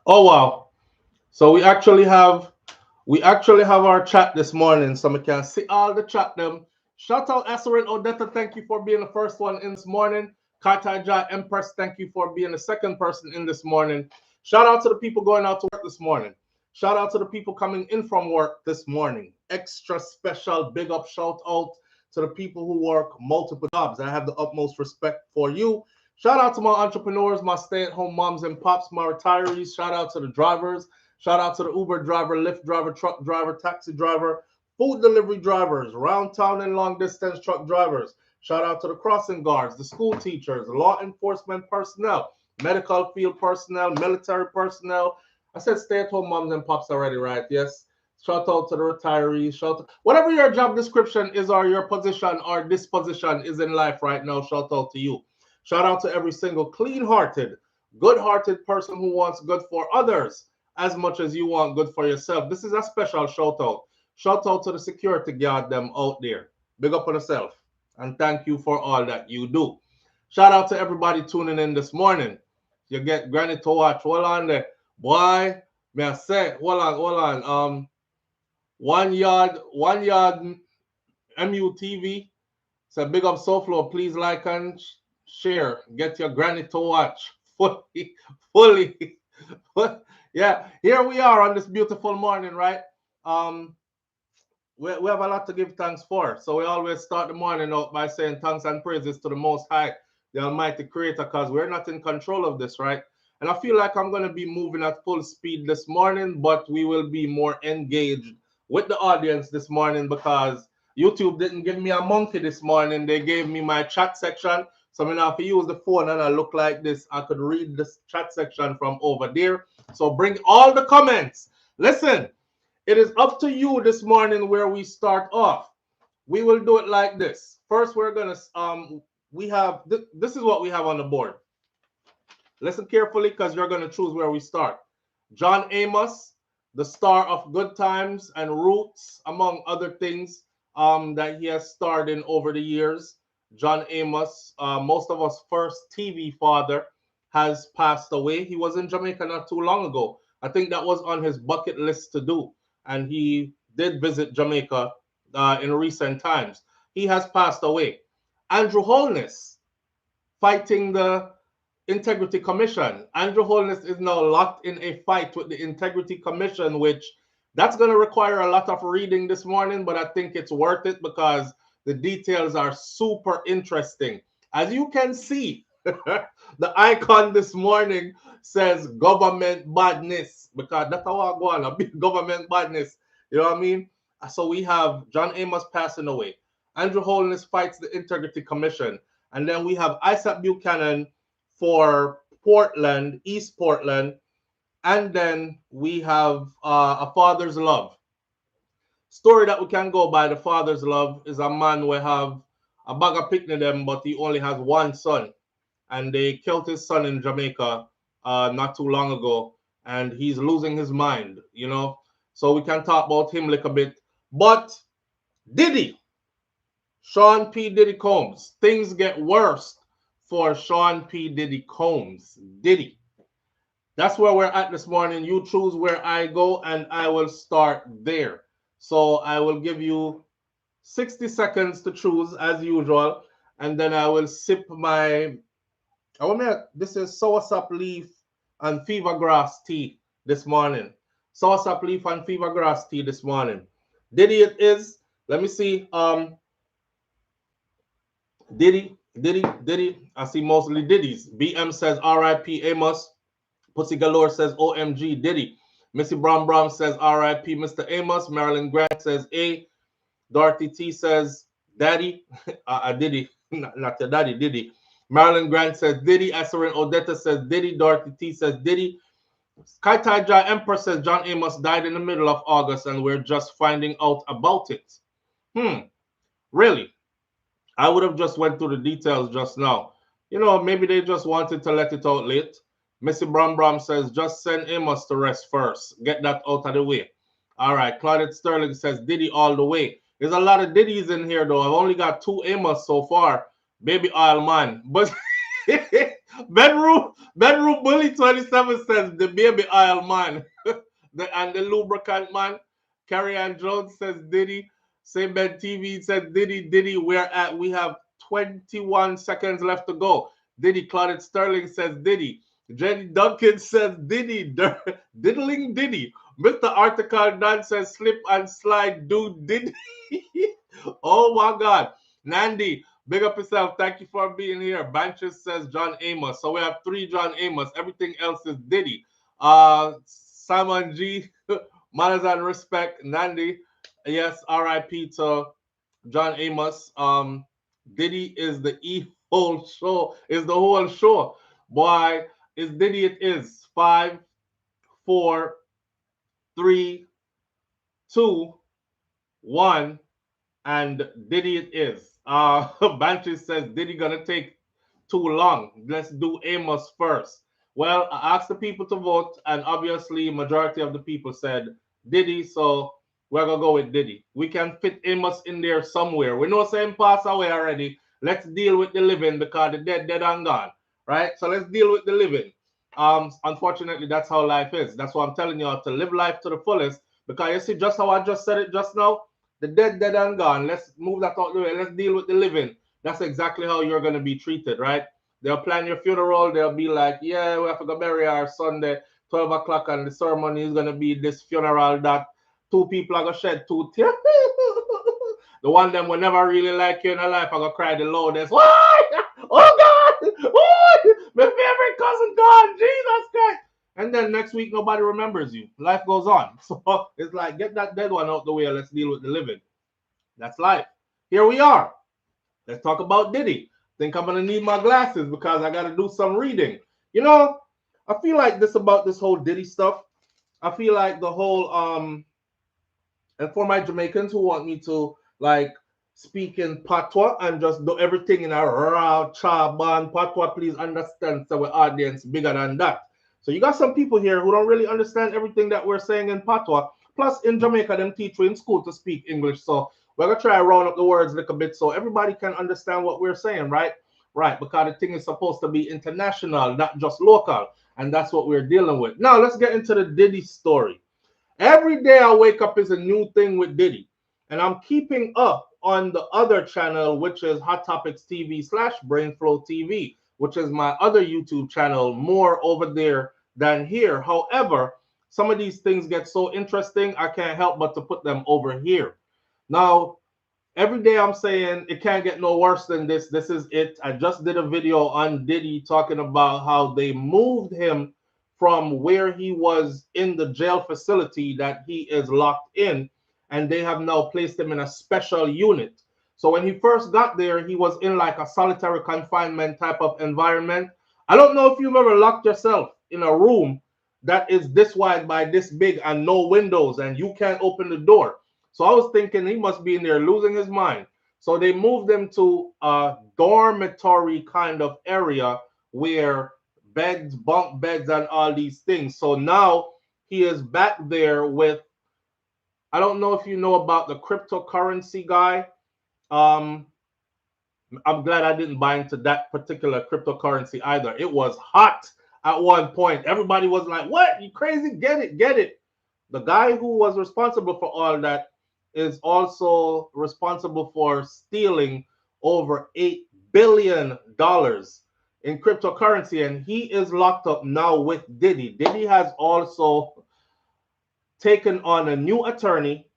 Oh wow. So we actually have our chat this morning, so we can see all the chat them. Shout out Esserin Odetta, thank you for being the first one in this morning. Kata Jai Empress, thank you for being the second person in this morning. Shout out to the people going out to work this morning. Shout out to the people coming in from work this morning. Extra special big up shout out to the people who work multiple jobs. I have the utmost respect for you. Shout out to my entrepreneurs, my stay-at-home moms and pops, my retirees. Shout out to the drivers. Shout out to the Uber driver, Lyft driver, truck driver, taxi driver, food delivery drivers, round town and long distance truck drivers. Shout out to the crossing guards, the school teachers, law enforcement personnel, medical field personnel, military personnel. I said stay at home moms and pops already, right? Yes. Shout out to the retirees. Shout out, whatever your job description is or your position or disposition is in life right now, shout out to you. Shout out to every single clean hearted, good hearted person who wants good for others as much as you want good for yourself. This is a special shout out. Shout out to the security guard them out there. Big up on yourself. And thank you for all that you do. Shout out to everybody tuning in this morning. You get granny to watch. Hold on there. Boy, may I say, hold on. 1 yard MUTV. So big up SouFlo. Please like and share. Get your granny to watch. Fully, fully. Yeah, here we are on this beautiful morning, right? Um, we have a lot to give thanks for. So we always start the morning out by saying thanks and praises to the Most High, the Almighty Creator, because we're not in control of this, right? And I feel like I'm going to be moving at full speed this morning, but we will be more engaged with the audience this morning because YouTube didn't give me a monkey this morning. They gave me my chat section. So I'm have to use the phone and I look like this. I could read this chat section from over there. So bring all the comments. Listen, it is up to you this morning where we start off. We will do it like this. First, we're gonna we have this is what we have on the board. Listen carefully because you're gonna choose where we start. John Amos, the star of Good Times and Roots, among other things that he has starred in over the years. John Amos, most of us first TV father, has passed away. He was in Jamaica not too long ago. I think that was on his bucket list to do, and he did visit Jamaica in recent times. He has passed away. Andrew Holness, fighting the Integrity Commission. Andrew Holness is now locked in a fight with the Integrity Commission, which that's going to require a lot of reading this morning, but I think it's worth it because the details are super interesting. As you can see, the icon this morning says government badness because that's how I go on, a big government badness. You know what I mean? So we have John Amos passing away. Andrew Holness fights the Integrity Commission. And then we have Isat Buchanan for Portland, East Portland. And then we have A Father's Love. Story that we can go by, The Father's Love, is a man who have a bag of picnic them, but he only has one son. And they killed his son in Jamaica not too long ago. And he's losing his mind, you know. So we can talk about him a little bit. But Diddy, Sean P Diddy Combs, things get worse for Sean P Diddy Combs. Diddy. That's where we're at this morning. You choose where I go, and I will start there. So I will give you 60 seconds to choose as usual, and then I will sip my. This is soursop leaf and fever grass tea this morning. Soursop leaf and fever grass tea this morning. Diddy it is. Let me see. Diddy. I see mostly Diddy's. BM says R.I.P. Amos. Pussy Galore says OMG Diddy. Missy Brown Brown says R.I.P. Mr. Amos. Marilyn Grant says A. Dorothy T says Daddy. Diddy. Not your daddy, Diddy. Marilyn Grant says Diddy. Esserin Odetta says Diddy. Dorothy T says Diddy. Kaitai Jai Emperor says John Amos died in the middle of August and we're just finding out about it. Really? I would have just went through the details just now. You know, maybe they just wanted to let it out late. Missy Bram Bram says, just send Amos to rest first. Get that out of the way. All right. Claudette Sterling says, Diddy all the way. There's a lot of Diddies in here, though. I've only got 2 Amos so far. Baby oil man. But Bedroom Bully 27 says the baby oil man. And the lubricant man. Carrie Ann Jones says Diddy. Same Bed TV says Diddy. We have 21 seconds left to go. Diddy. Claudette Sterling says Diddy. Jenny Duncan says Diddy. Diddling Diddy. Mr. Article Dunn says slip and slide dude Diddy. Oh my God. Nandi, big up yourself. Thank you for being here. Banches says John Amos. So we have 3 John Amos. Everything else is Diddy. Simon G, manners and respect. Nandi, yes, RIP to John Amos. Diddy is the whole show. Is the whole show. Boy, is Diddy it is. 5, 4, 3, 2, 1, and Diddy it is. Banches says Diddy gonna take too long. Let's do Amos first. Well, I asked the people to vote, and obviously, majority of the people said Diddy, so we're gonna go with Diddy. We can fit Amos in there somewhere. We know saying pass away already. Let's deal with the living because the dead and gone, right? So let's deal with the living. Unfortunately, that's how life is. That's why I'm telling you all to live life to the fullest. Because you see, just how I just said it just now, the dead and gone. Let's move that out the way. Let's deal with the living. That's exactly how you're gonna be treated, right? They'll plan your funeral. They'll be like, yeah, we have to go bury our Sunday, 12 o'clock, and the ceremony is going to be this funeral that 2 people are going to shed 2 tears. The one them will never really like you in their life are going to cry the loudest. Why? Oh, God! Why? My favorite cousin gone. Jesus Christ. And then next week, nobody remembers you. Life goes on. So it's like, get that dead one out the way and let's deal with the living. That's life. Here we are. Let's talk about Diddy. Think I'm gonna need my glasses because I gotta do some reading. You know, I feel like this about this whole Diddy stuff. I feel like the whole and for my Jamaicans who want me to like speak in patois and just do everything in a raw chaban patois, please understand so our audience bigger than that. So you got some people here who don't really understand everything that we're saying in patois. Plus in Jamaica, them teach you in school to speak English. So we're gonna try to round up the words a little bit so everybody can understand what we're saying, right? Right, because the thing is supposed to be international, not just local, and that's what we're dealing with. Now let's get into the Diddy story. Every day I wake up is a new thing with Diddy, and I'm keeping up on the other channel, which is Hot Topics TV / Brainflow TV, which is my other YouTube channel, more over there than here. However, some of these things get so interesting, I can't help but to put them over here. Now, every day I'm saying it can't get no worse than this. This is it. I just did a video on Diddy talking about how they moved him from where he was in the jail facility that he is locked in, and they have now placed him in a special unit. So when he first got there, he was in like a solitary confinement type of environment. I don't know if you've ever locked yourself in a room that is this wide by this big and no windows and you can't open the door. So I was thinking he must be in there losing his mind. So they moved him to a dormitory kind of area where beds, bunk beds, and all these things. So now he is back there with, I don't know if you know about the cryptocurrency guy. I'm glad I didn't buy into that particular cryptocurrency either. It was hot at one point. Everybody was like, what? You crazy? Get it, get it. The guy who was responsible for all that is also responsible for stealing over $8 billion in cryptocurrency, and he is locked up now with Diddy. Diddy has also taken on a new attorney,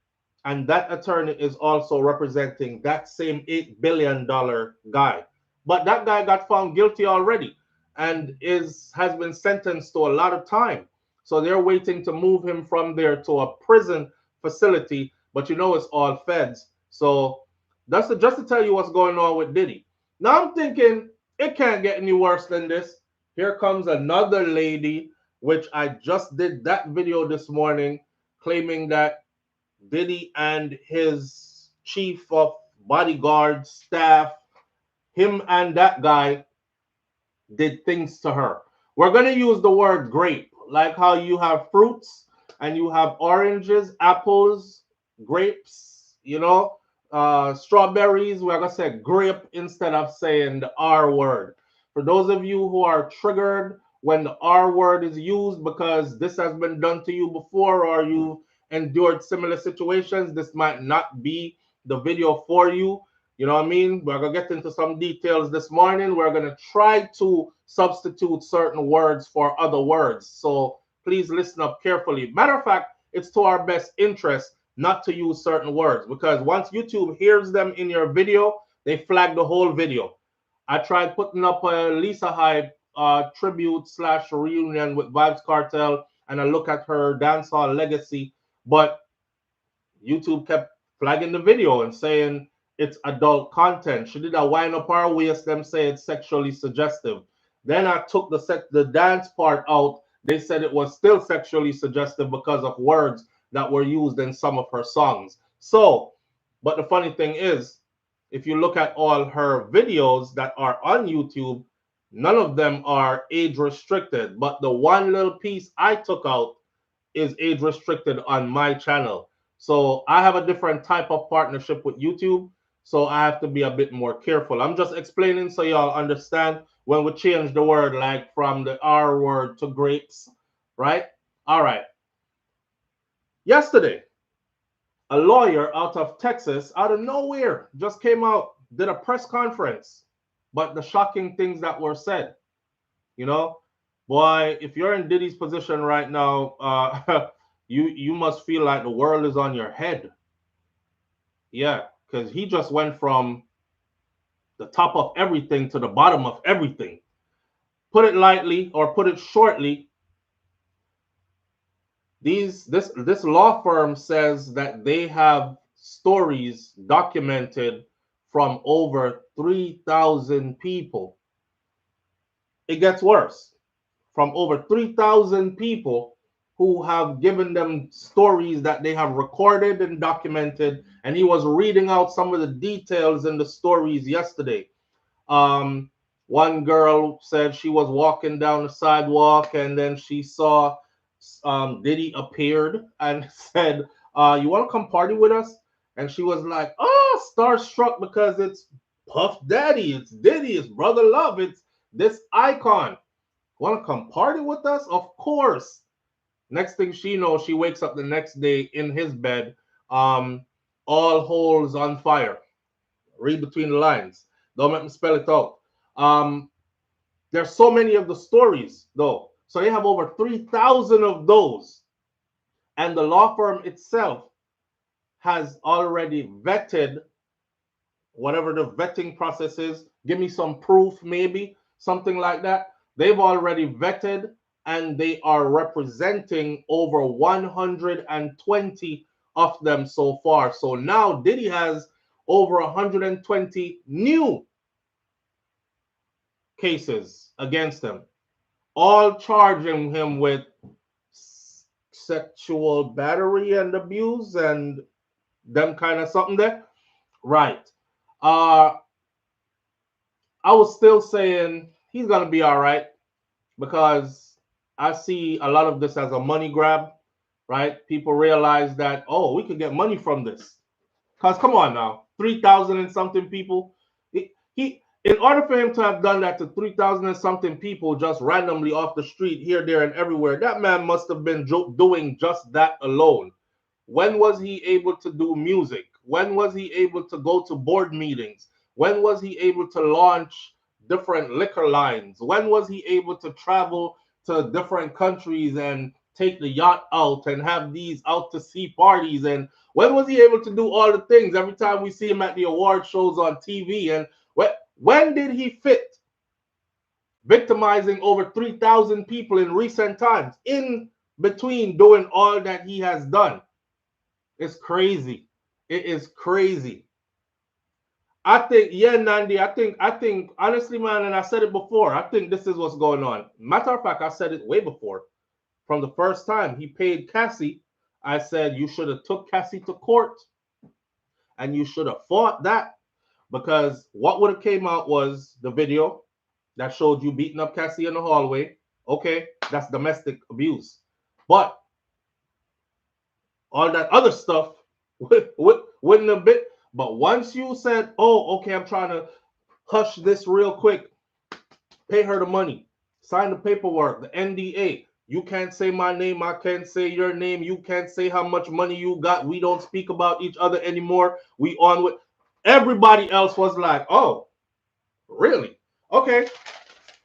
and that attorney is also representing that same $8 billion guy. But that guy got found guilty already and has been sentenced to a lot of time. So they're waiting to move him from there to a prison facility, but you know it's all feds. So that's just to tell you what's going on with Diddy. Now I'm thinking it can't get any worse than this. Here comes another lady, which I just did that video this morning, claiming that Diddy and his chief of bodyguard staff, him and that guy, did things to her. We're going to use the word grape, like how you have fruits and you have oranges, apples, grapes, you know, strawberries. We're going to say grape instead of saying the R word. For those of you who are triggered when the R word is used because this has been done to you before or you endured similar situations, this might not be the video for you. You know what I mean? We're going to get into some details this morning. We're going to try to substitute certain words for other words. So please listen up carefully. Matter of fact, it's to our best interest not to use certain words, because once YouTube hears them in your video, they flag the whole video. I tried putting up a Lisa Hype tribute / reunion with Vybz Kartel and a look at her dancehall legacy, but YouTube kept flagging the video and saying it's adult content. She did a wind up her waist, them say it's sexually suggestive. Then I took the dance part out. They said it was still sexually suggestive because of words that were used in some of her songs. So, but the funny thing is, if you look at all her videos that are on YouTube, none of them are age restricted. But the one little piece I took out is age restricted on my channel. So I have a different type of partnership with YouTube. So I have to be a bit more careful. I'm just explaining so y'all understand when we change the word, like from the R word to grapes, right? All right. Yesterday, a lawyer out of Texas, out of nowhere, just came out, did a press conference. But the shocking things that were said, you know, boy, if you're in Diddy's position right now, you must feel like the world is on your head. Yeah, because he just went from the top of everything to the bottom of everything. Put it lightly or put it shortly, this law firm says that they have stories documented from over 3,000 people. It gets worse. From over 3,000 people who have given them stories that they have recorded and documented. And he was reading out some of the details in the stories yesterday. One girl said she was walking down the sidewalk and then she saw Diddy appeared and said, you want to come party with us? And she was like, oh, starstruck because it's Puff Daddy, it's Diddy, it's Brother Love, it's this icon. Want to come party with us? Of course. Next thing she knows, she wakes up the next day in his bed, all holes on fire. Read between the lines. Don't make me spell it out. There's so many of the stories, though. So they have over 3,000 of those. And the law firm itself has already vetted whatever the vetting process is. Give me some proof, maybe, something like that. They've already vetted and they are representing over 120 of them so far. So now Diddy has over 120 new cases against him, all charging him with sexual battery and abuse and them kind of something there. Right. I was still saying he's going to be all right because I see a lot of this as a money grab, right? People realize that, oh, we could get money from this. Because come on now, 3,000 and something people. In order for him to have done that to 3,000 and something people just randomly off the street, here, there, and everywhere, that man must have been doing just that alone. When was he able to do music? When was he able to go to board meetings? When was he able to launch different liquor lines? When was he able to travel to different countries and take the yacht out and have these out to sea parties? And when was he able to do all the things? Every time we see him at the award shows on TV, and when did he fit victimizing over 3,000 people in recent times in between doing all that he has done? It's crazy. It is crazy. I think, yeah, Nandi, I think, honestly, man, and I said it before, I think this is what's going on. Matter of fact, I said it way before. From the first time he paid Cassie, I said you should have took Cassie to court and you should have fought that, because what would have came out was the video that showed you beating up Cassie in the hallway. Okay, that's domestic abuse. But all that other stuff wouldn't have been. But once you said, oh, okay, I'm trying to hush this real quick, Pay her the money. Sign the paperwork, the NDA. You can't say my name. I can't say your name. You can't say how much money you got. We don't speak about each other anymore. We on with. Everybody else was like, oh, really? Okay.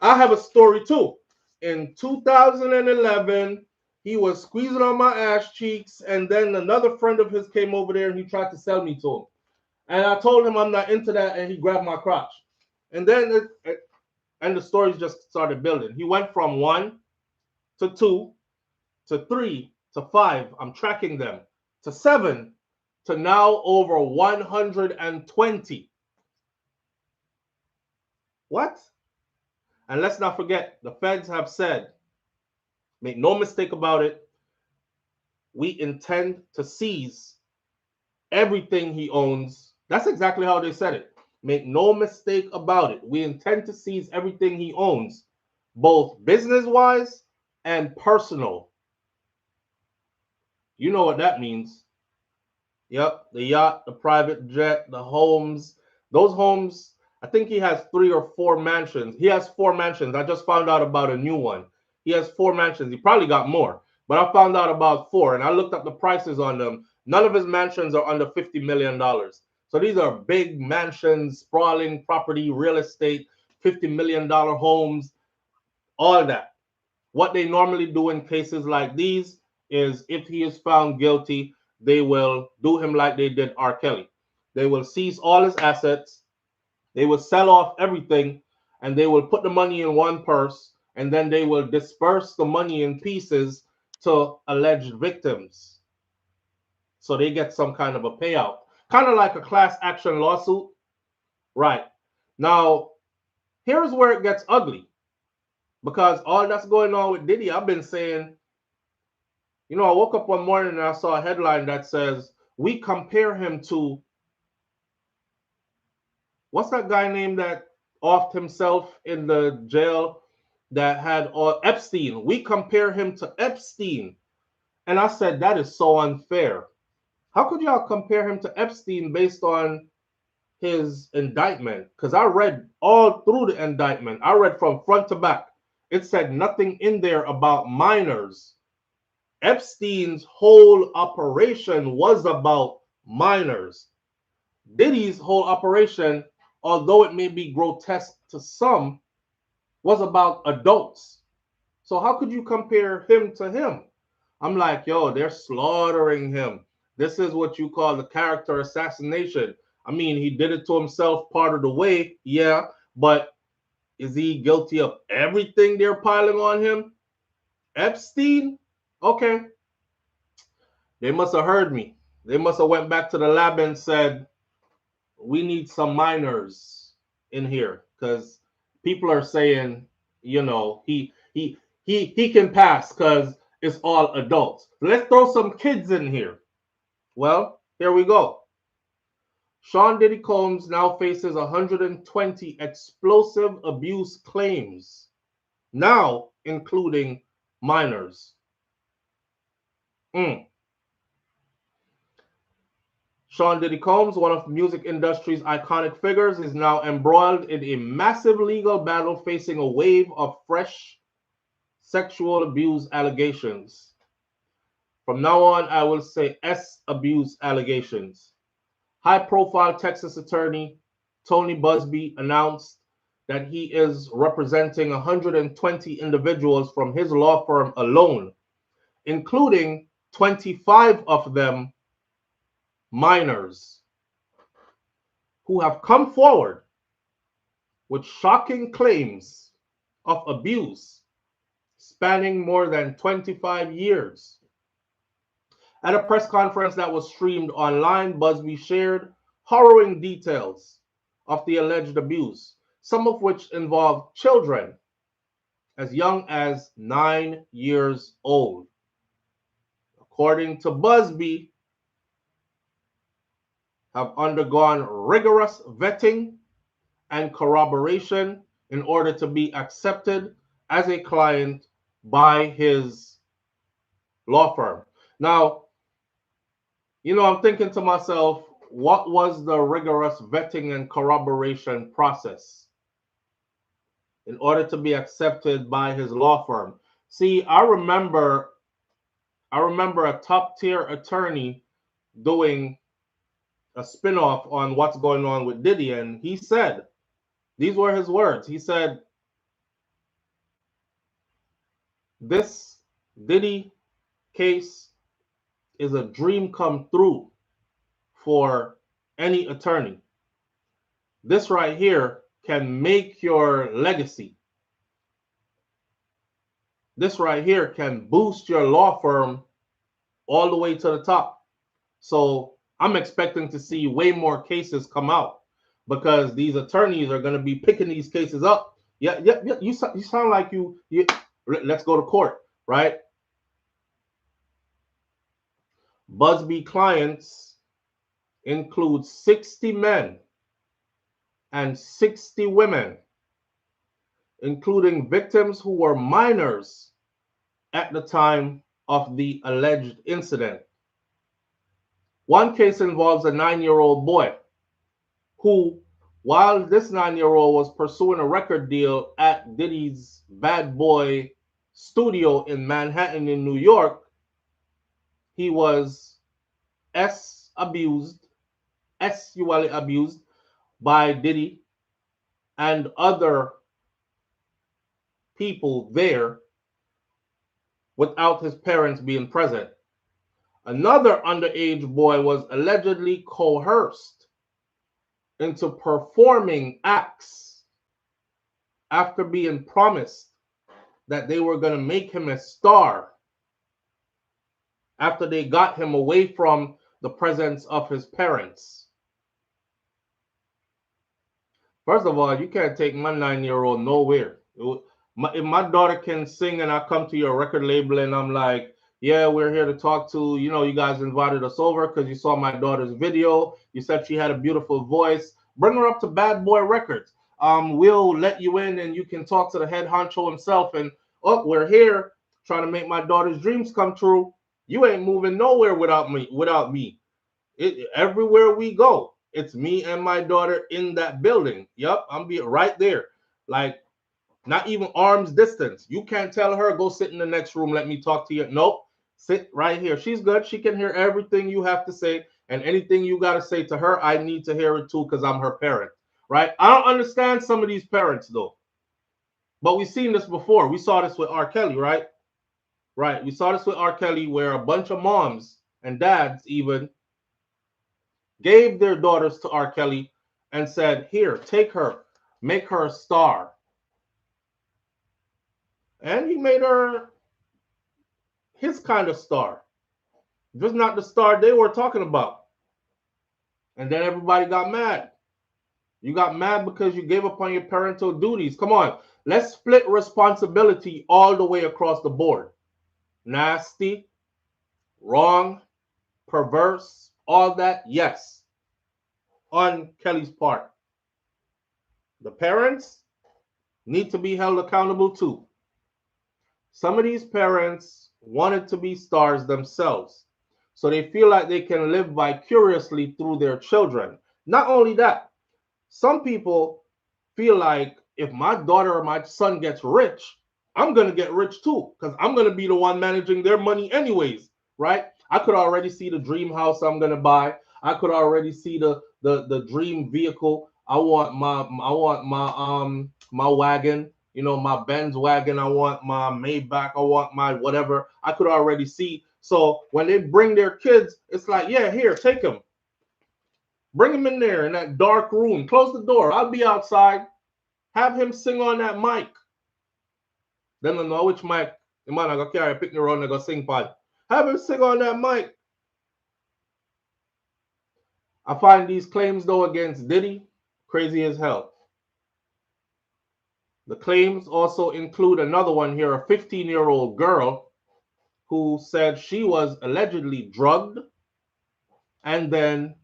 I have a story too. In 2011, he was squeezing on my ass cheeks, and then another friend of his came over there and he tried to sell me to him. And I told him I'm not into that, and he grabbed my crotch. And then the stories just started building. He went from 1 to 2 to 3 to 5. I'm tracking them to 7 to now over 120. What? And let's not forget, the feds have said, make no mistake about it, we intend to seize everything he owns. That's exactly how they said it. Make no mistake about it. We intend to seize everything he owns, both business-wise and personal. You know what that means. Yep, the yacht, the private jet, the homes. Those homes, I think he has 3 or 4 mansions. He has 4 mansions. I just found out about a new one. He has 4 mansions. He probably got more, but I found out about 4, and I looked up the prices on them. None of his mansions are under $50 million. So these are big mansions, sprawling property, real estate, $50 million homes, all that. What they normally do in cases like these is if he is found guilty, they will do him like they did R. Kelly. They will seize all his assets, they will sell off everything, and they will put the money in one purse, and then they will disperse the money in pieces to alleged victims. So they get some kind of a payout. Kind of like a class action lawsuit. Right. Now, here's where it gets ugly. Because all that's going on with Diddy, I've been saying, you know, I woke up one morning and I saw a headline that says, we compare him to, what's that guy named that offed himself in the jail that had Epstein? We compare him to Epstein. And I said, that is so unfair. How could y'all compare him to Epstein based on his indictment? Because I read all through the indictment. I read from front to back. It said nothing in there about minors. Epstein's whole operation was about minors. Diddy's whole operation, although it may be grotesque to some, was about adults. So how could you compare him to him? I'm like, yo, they're slaughtering him. This is what you call the character assassination. I mean, he did it to himself part of the way, yeah, but is he guilty of everything they're piling on him? Epstein? Okay. They must have heard me. They must have went back to the lab and said, we need some minors in here because people are saying, you know, he can pass because it's all adults. Let's throw some kids in here. Well, here we go. Sean Diddy Combs now faces 120 explosive abuse claims, now including minors. Sean Diddy Combs, one of the music industry's iconic figures, is now embroiled in a massive legal battle facing a wave of fresh sexual abuse allegations. From now on, I will say abuse allegations. High-profile Texas attorney Tony Busby announced that he is representing 120 individuals from his law firm alone, including 25 of them minors, who have come forward with shocking claims of abuse spanning more than 25 years. At a press conference that was streamed online, Busby shared harrowing details of the alleged abuse, some of which involved children as young as 9 years old. According to Busby, have undergone rigorous vetting and corroboration in order to be accepted as a client by his law firm. Now, you know, I'm thinking to myself, what was the rigorous vetting and corroboration process? in order to be accepted by his law firm. See, I remember a top tier attorney doing a spin-off on what's going on with Diddy, and he said, these were his words. He said, this Diddy case is a dream come true for any attorney. This right here can make your legacy. This right here can boost your law firm all the way to the top. So I'm expecting to see way more cases come out because these attorneys are going to be picking these cases up. Yeah. You sound like you. Let's go to court, right? Busby clients include 60 men and 60 women, including victims who were minors at the time of the alleged incident. One case involves a 9-year-old boy who, while this 9-year-old was pursuing a record deal at Diddy's Bad Boy studio in Manhattan in New York, he was sexually abused by Diddy and other people there without his parents being present. Another underage boy was allegedly coerced into performing acts after being promised that they were going to make him a star after they got him away from the presence of his parents. First of all, you can't take my 9-year-old nowhere. If my daughter can sing and I come to your record label and I'm like, yeah, we're here to talk to, you guys invited us over because you saw my daughter's video. You said she had a beautiful voice. Bring her up to Bad Boy Records. We'll let you in and you can talk to the head honcho himself. And, oh, we're here trying to make my daughter's dreams come true. You ain't moving nowhere without me. Everywhere we go, it's me and my daughter in that building. Yep, I'm be right there. Like, not even arm's distance. You can't tell her, go sit in the next room, let me talk to you. Nope. Sit right here. She's good. She can hear everything you have to say, and anything you got to say to her, I need to hear it too because I'm her parent, right? I don't understand some of these parents, though. But we've seen this before. We saw this with R. Kelly, right? Right. We saw this with R. Kelly where a bunch of moms and dads even gave their daughters to R. Kelly and said, here, take her, make her a star. And he made her his kind of star. Just not the star they were talking about. And then everybody got mad. You got mad because you gave up on your parental duties. Come on. Let's split responsibility all the way across the board. Nasty, wrong, perverse, all that, yes. On Kelly's part. The parents need to be held accountable too. Some of these parents wanted to be stars themselves, so they feel like they can live vicariously through their children. Not only that, some people feel like if my daughter or my son gets rich, I'm going to get rich too, because I'm going to be the one managing their money anyways, right? I could already see the dream house I'm going to buy. I could already see the dream vehicle. I want my wagon. My Benz wagon, I want my Maybach, I want my whatever. I could already see. So when they bring their kids, it's like, yeah, here, take them. Bring him in there in that dark room. Close the door. I'll be outside. Have him sing on that mic. Then I know which mic. The man I go carry, pick me around and go sing pod. Have him sing on that mic. I find these claims, though, against Diddy crazy as hell. The claims also include another one here, a 15-year-old girl who said she was allegedly drugged and then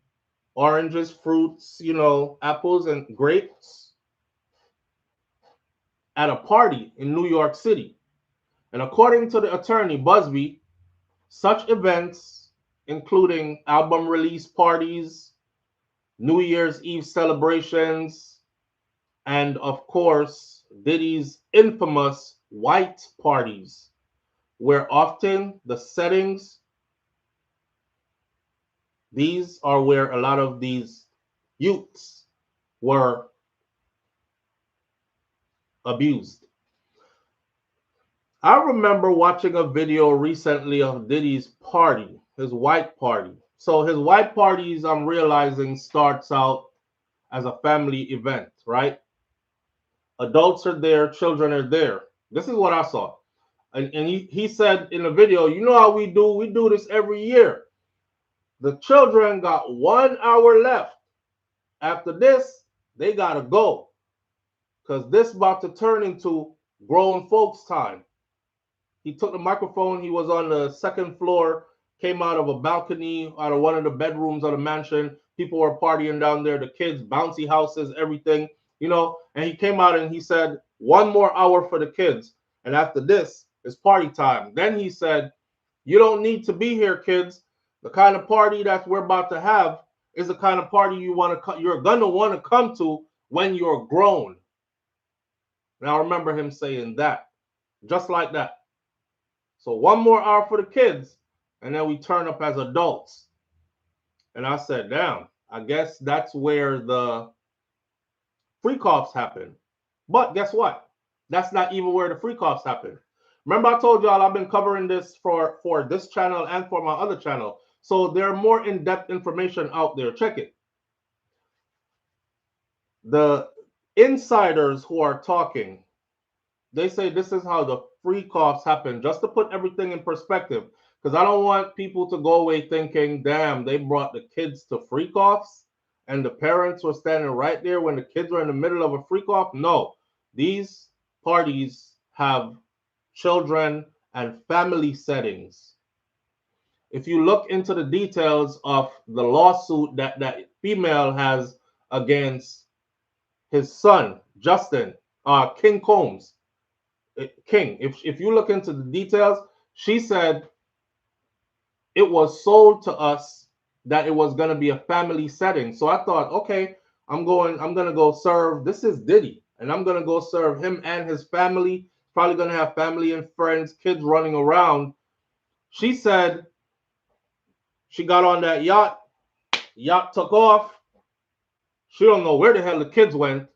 oranges, fruits, apples and grapes at a party in New York City. And according to the attorney, Busby, such events, including album release parties, New Year's Eve celebrations, and of course, Diddy's infamous white parties, where often the settings, these are where a lot of these youths were abused. I remember watching a video recently of Diddy's party, his white party. So his white parties, I'm realizing, starts out as a family event, right? Adults are there, children are there. This is what I saw. And he said in the video, you know how we do? We do this every year. The children got 1 hour left. After this, they got to go because this about to turn into grown folks time. He took the microphone. He was on the second floor, came out of a balcony, out of one of the bedrooms of the mansion. People were partying down there, the kids, bouncy houses, everything, you know. And he came out and he said, 1 more hour for the kids. And after this, it's party time. Then he said, you don't need to be here, kids. The kind of party that we're about to have is the kind of party you're gonna want to come to when you're grown. And I remember him saying that, just like that. So 1 more hour for the kids, and then we turn up as adults. And I said, damn, I guess that's where the freak offs happen. But guess what? That's not even where the freak offs happen. Remember I told y'all I've been covering this for this channel and for my other channel. So there are more in-depth information out there. Check it. The insiders who are talking, they say this is how the freak offs happen, just to put everything in perspective. Because I don't want people to go away thinking, damn, they brought the kids to freak offs and the parents were standing right there when the kids were in the middle of a freak off. No, these parties have children and family settings. If you look into the details of the lawsuit that female has against his son, Justin, King Combs, King, if you look into the details, she said it was sold to us that it was going to be a family setting. So I thought, okay, I'm going to go serve. This is Diddy, and I'm going to go serve him and his family. Probably going to have family and friends, kids running around. She said she got on that yacht. Yacht took off. She don't know where the hell the kids went.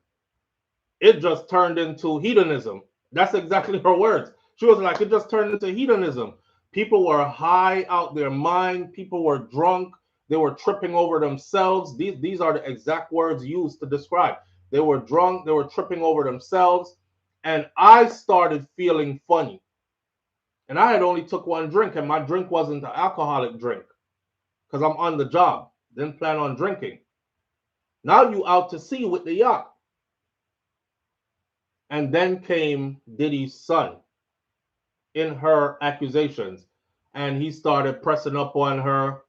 It just turned into hedonism. That's exactly her words. She was like, it just turned into hedonism. People were high out their mind. People were drunk. They were tripping over themselves. These are the exact words used to describe. They were drunk. They were tripping over themselves. And I started feeling funny. And I had only took one drink, and my drink wasn't an alcoholic drink because I'm on the job. Didn't plan on drinking. Now you out to sea with the yacht. And then came Diddy's son in her accusations. And he started pressing up on her.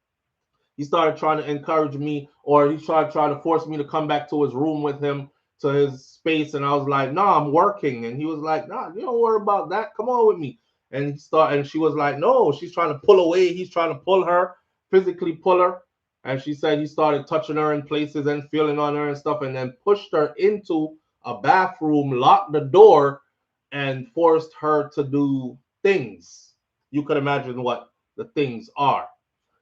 He started trying to encourage me, or he tried to force me to come back to his room with him, to his space. And I was like, nah, I'm working. And he was like, nah, you don't worry about that. Come on with me. And she was like, no, she's trying to pull away. He's trying to pull her, physically pull her. And she said he started touching her in places and feeling on her and stuff, and then pushed her into a bathroom, locked the door, and forced her to do things. You could imagine what the things are.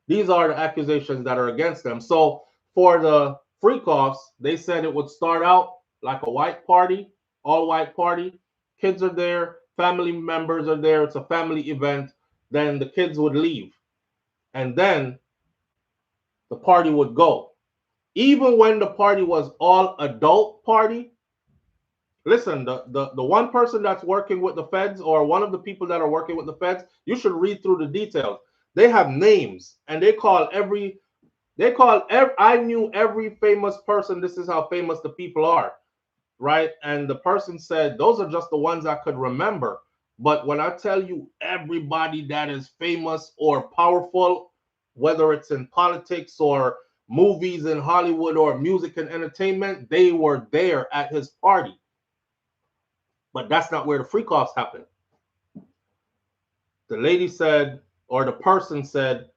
These are the accusations that are against them. So for the freak-offs, they said it would start out like a white party, all white party. Kids are there, family members are there. It's a family event. Then the kids would leave. And then the party would go. Even when the party was all adult party, listen, the one person that's working with the feds, or one of the people that are working with the feds, you should read through the details. They have names, and I knew every famous person. This is how famous the people are, right? And the person said, those are just the ones I could remember. But when I tell you everybody that is famous or powerful, whether it's in politics or movies in Hollywood or music and entertainment, they were there at his party. But that's not where the freak-offs happen. The lady said, or the person said,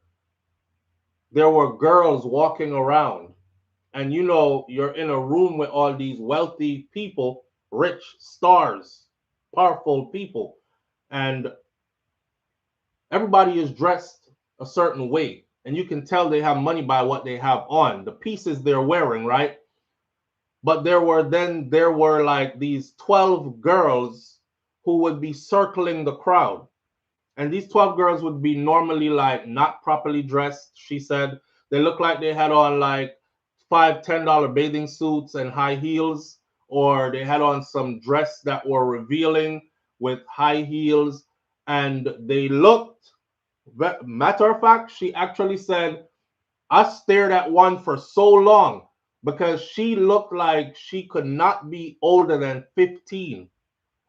there were girls walking around. And you know, you're in a room with all these wealthy people. rich stars, powerful people, and everybody is dressed a certain way. And you can tell they have money by what they have on, the pieces they're wearing, right? But there were like these 12 girls who would be circling the crowd. And these 12 girls would be normally like not properly dressed, she said. They looked like they had on like $5, $10 bathing suits and high heels, or they had on some dress that were revealing with high heels. And they looked, matter of fact, she actually said, I stared at one for so long because she looked like she could not be older than 15.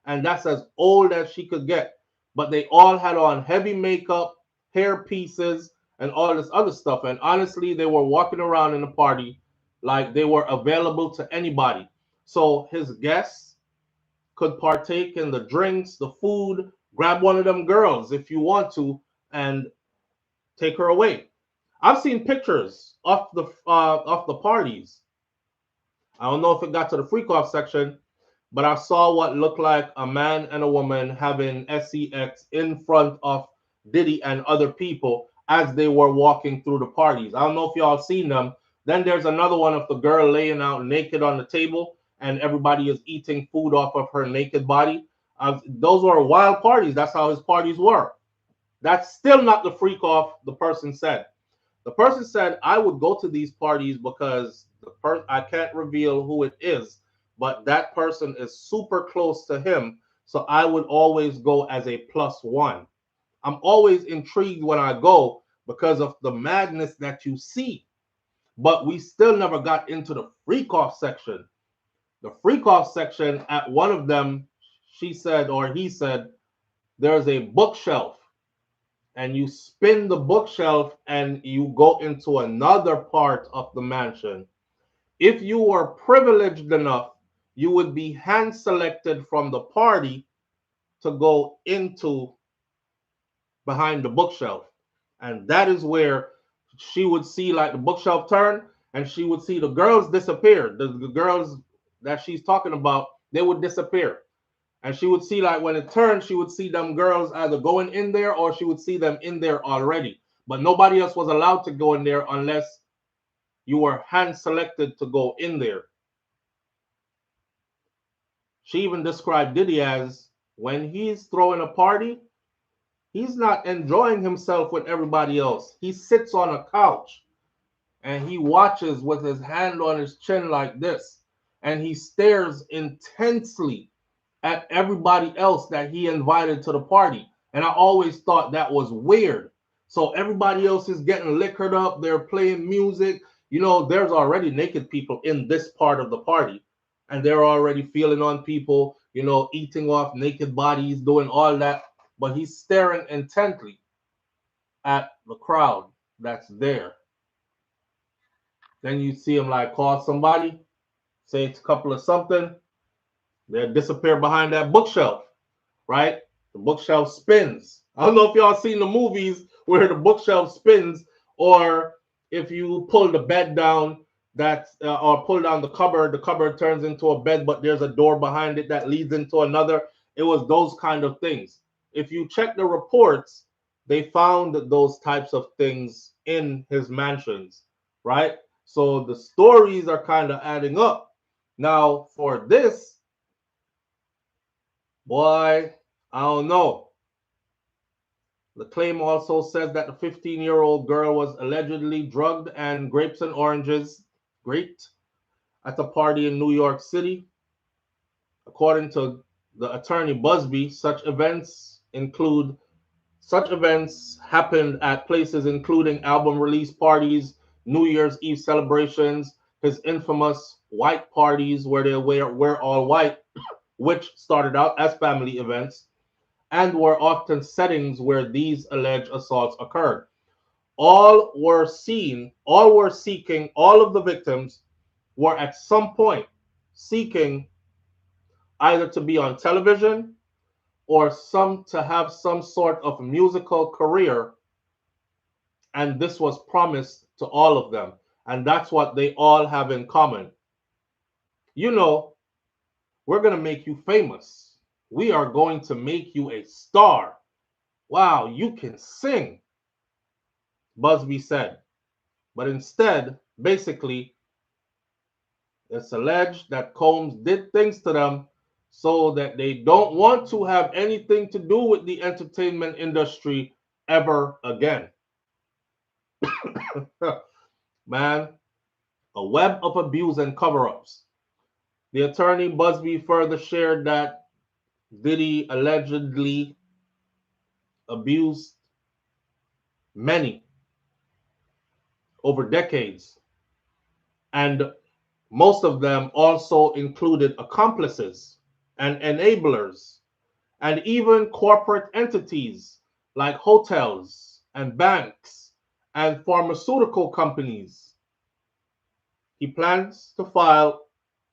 And that's as old as she could get. But they all had on heavy makeup, hair pieces, and all this other stuff. And honestly, they were walking around in the party like they were available to anybody. So his guests could partake in the drinks, the food, grab one of them girls if you want to, and take her away. I've seen pictures of the parties. I don't know if it got to the freak off section, but I saw what looked like a man and a woman having sex in front of Diddy and other people as they were walking through the parties. I don't know if y'all seen them. Then there's another one of the girl laying out naked on the table and everybody is eating food off of her naked body. Those were wild parties. That's how his parties were. That's still not the freak off the person said. The person said, I would go to these parties because I can't reveal who it is, but that person is super close to him. So I would always go as a plus one. I'm always intrigued when I go because of the madness that you see. But we still never got into the freak off section. The freak off section at one of them, she said, or he said, there's a bookshelf and you spin the bookshelf and you go into another part of the mansion. If you were privileged enough, you would be hand selected from the party to go into behind the bookshelf. And that is where she would see like the bookshelf turn and she would see the girls disappear. The girls that she's talking about, they would disappear. And she would see like when it turned, she would see them girls either going in there or she would see them in there already. But nobody else was allowed to go in there unless you were hand selected to go in there. She even described Diddy as when he's throwing a party, he's not enjoying himself with everybody else. He sits on a couch and he watches with his hand on his chin like this. And he stares intensely at everybody else that he invited to the party. And I always thought that was weird. So everybody else is getting liquored up. They're playing music. You know, there's already naked people in this part of the party. And they're already feeling on people, you know, eating off naked bodies, doing all that. But he's staring intently at the crowd that's there. Then you see him like call somebody, say it's a couple of something, they'll disappear behind that bookshelf, right? The bookshelf spins. I don't know if y'all seen the movies where the bookshelf spins, or if you pull the bed down, or pull down the cupboard turns into a bed, but there's a door behind it that leads into another. It was those kind of things. If you check the reports, they found those types of things in his mansions, right? So the stories are kind of adding up. Now, for this, boy, I don't know. The claim also says that the 15-year-old girl was allegedly drugged and grapes and oranges graped at a party in New York City. According to the attorney Busby, such events happened at places including album release parties, New Year's Eve celebrations, his infamous white parties where they wear all white, which started out as family events, and were often settings where these alleged assaults occurred. All of the victims were at some point seeking either to be on television or some to have some sort of musical career, and this was promised to all of them. And that's what they all have in common. You know, We're going to make you famous. We are going to make you a star. Wow, you can sing, Busby said. But instead, basically, it's alleged that Combs did things to them so that they don't want to have anything to do with the entertainment industry ever again. Man, a web of abuse and cover-ups. The attorney Busby further shared that Diddy allegedly abused many over decades, and most of them also included accomplices and enablers and even corporate entities like hotels and banks and pharmaceutical companies. He plans to file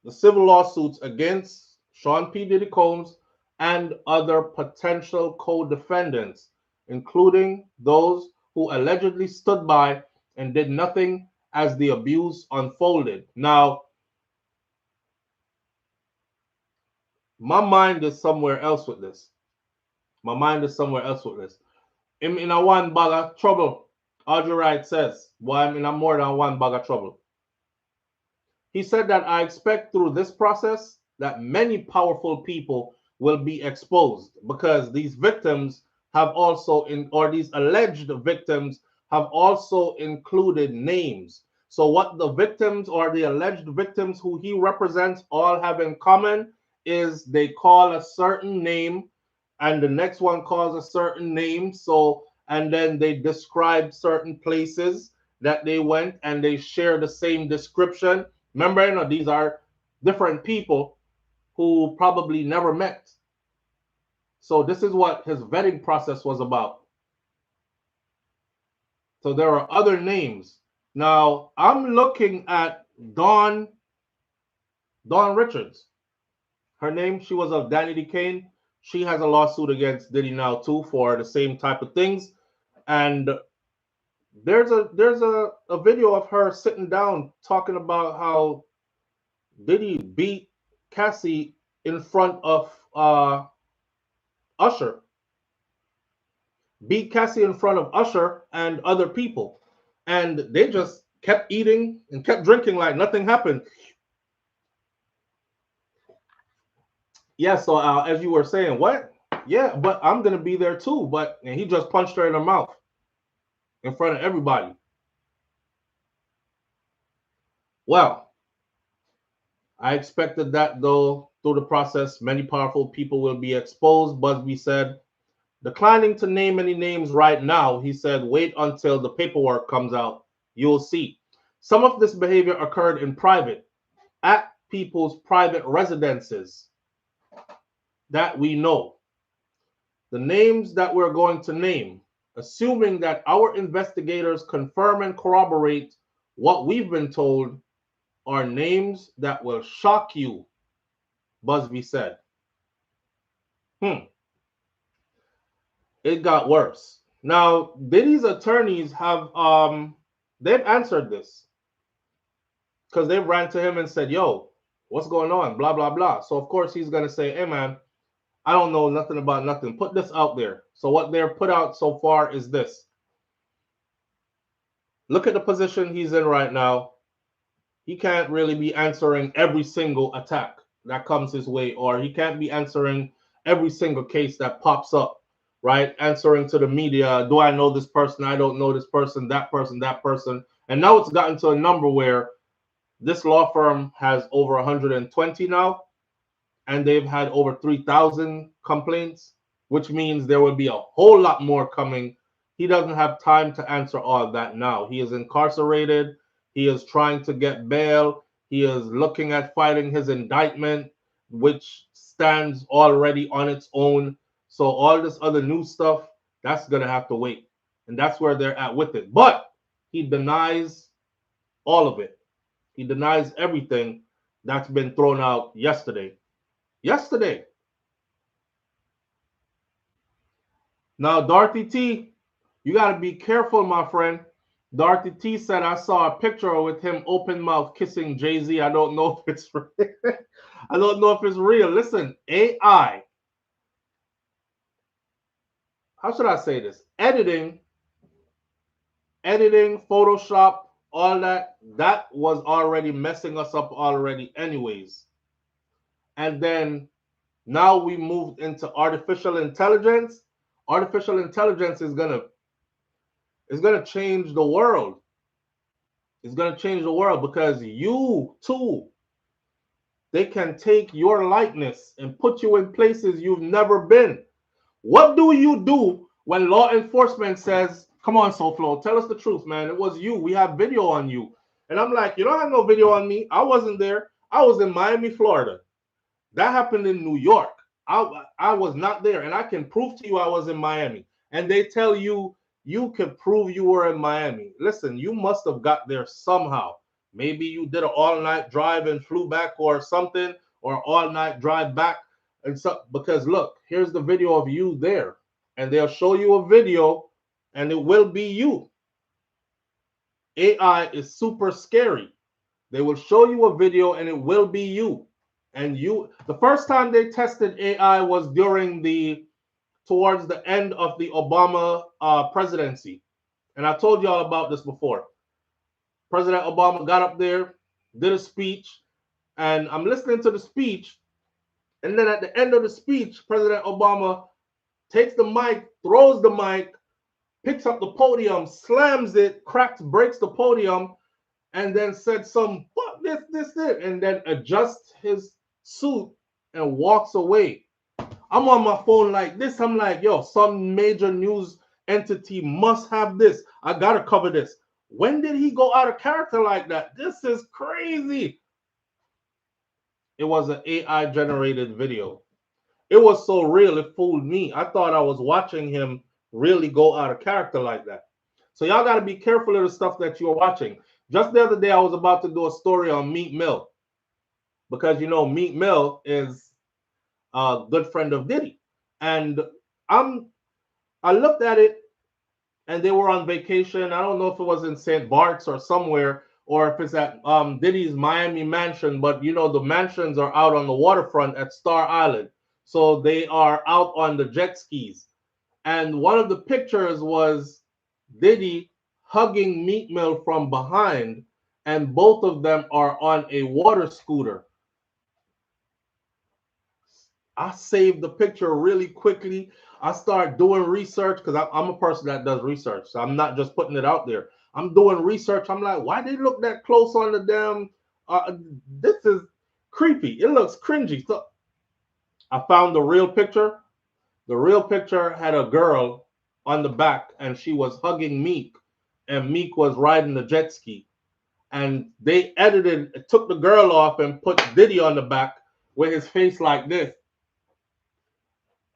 the civil lawsuits against Sean P Diddy Combs and other potential co-defendants, including those who allegedly stood by and did nothing as the abuse unfolded. Now, my mind is somewhere else with this. My mind is somewhere else with this. I'm in a one bag of trouble. Audrey Wright says, well, I'm in a more than one bag of trouble. He said that I expect through this process that many powerful people will be exposed because these victims have also, or these alleged victims have also included names. So what the victims or the alleged victims who he represents all have in common is they call a certain name and the next one calls a certain name. So, and then they describe certain places that they went and they share the same description. Remember, you know, these are different people who probably never met. So this is what his vetting process was about. So there are other names. Now, I'm looking at Dawn Richards. Her name, she was of Danny D. Kane. She has a lawsuit against Diddy now too for the same type of things. And there's a video of her sitting down talking about how Diddy beat Cassie in front of Usher. Beat Cassie in front of Usher and other people. And they just kept eating and kept drinking like nothing happened. Yeah, so as you were saying, what? Yeah, but I'm going to be there too. And he just punched her in the mouth in front of everybody. Well, I expected that, though, through the process, many powerful people will be exposed. Busby said, declining to name any names right now, he said, wait until the paperwork comes out. You'll see. Some of this behavior occurred in private, at people's private residences that we know. The names that we're going to name, assuming that our investigators confirm and corroborate what we've been told, are names that will shock you, Busby said. It got worse. Now, Diddy's attorneys have they've answered this because they've ran to him and said, yo, what's going on? Blah, blah, blah. So of course he's gonna say, hey man, I don't know nothing about nothing. Put this out there. So what they're put out so far is this. Look at the position he's in right now. He can't really be answering every single attack that comes his way, or he can't be answering every single case that pops up, right? Answering to the media, do I know this person? I don't know this person, that person, that person. And now it's gotten to a number where this law firm has over 120 now, and they've had over 3,000 complaints, which means there will be a whole lot more coming. He doesn't have time to answer all of that now. He is incarcerated. He is trying to get bail. He is looking at fighting his indictment, which stands already on its own. So all this other new stuff, that's going to have to wait. And that's where they're at with it. But he denies all of it. He denies everything that's been thrown out yesterday. Now, Dorothy T, you got to be careful, my friend. Dorothy T said, I saw a picture with him open mouth kissing Jay-Z. I don't know if it's real. I don't know if it's real. Listen, AI, how should I say this? Editing, Photoshop, all that was already messing us up already anyways. And then now we moved into artificial intelligence. Artificial intelligence is gonna change the world. It's gonna change the world because you too, they can take your likeness and put you in places you've never been. What do you do when law enforcement says, come on, SouFlo, tell us the truth, man. It was you. We have video on you. And I'm like, you don't have no video on me. I wasn't there. I was in Miami, Florida. That happened in New York. I was not there. And I can prove to you I was in Miami. And they tell you, you can prove you were in Miami. Listen, you must have got there somehow. Maybe you did an all-night drive and flew back or something, or all-night drive back. And so, because look, here's the video of you there. And they'll show you a video and it will be you. AI is super scary. They will show you a video and it will be you. And you, the first time they tested AI was towards the end of the Obama presidency. And I told y'all about this before. President Obama got up there, did a speech, and I'm listening to the speech. And then at the end of the speech, President Obama takes the mic, throws the mic, picks up the podium, slams it, breaks the podium, and then said some, fuck this, and then adjusts his suit and walks away. I'm on my phone like this. I'm like, yo, some major news entity must have this. I gotta cover this. When did he go out of character like that? This is crazy. It was an AI generated video. It was so real, it fooled me. I thought I was watching him really go out of character like that. So y'all got to be careful of the stuff that you're watching. Just the other day, I was about to do a story on Meek Mill. Because, you know, Meek Mill is a good friend of Diddy. And I looked at it, and they were on vacation. I don't know if it was in St. Bart's or somewhere, or if it's at Diddy's Miami mansion. But, you know, the mansions are out on the waterfront at Star Island. So they are out on the jet skis. And one of the pictures was Diddy hugging Meek Mill from behind, and both of them are on a water scooter. I saved the picture really quickly. I start doing research because I'm a person that does research. So I'm not just putting it out there. I'm doing research. I'm like, why they look that close on the damn? This is creepy. It looks cringy. So I found the real picture. The real picture had a girl on the back, and she was hugging Meek, and Meek was riding the jet ski. And they took the girl off and put Diddy on the back with his face like this,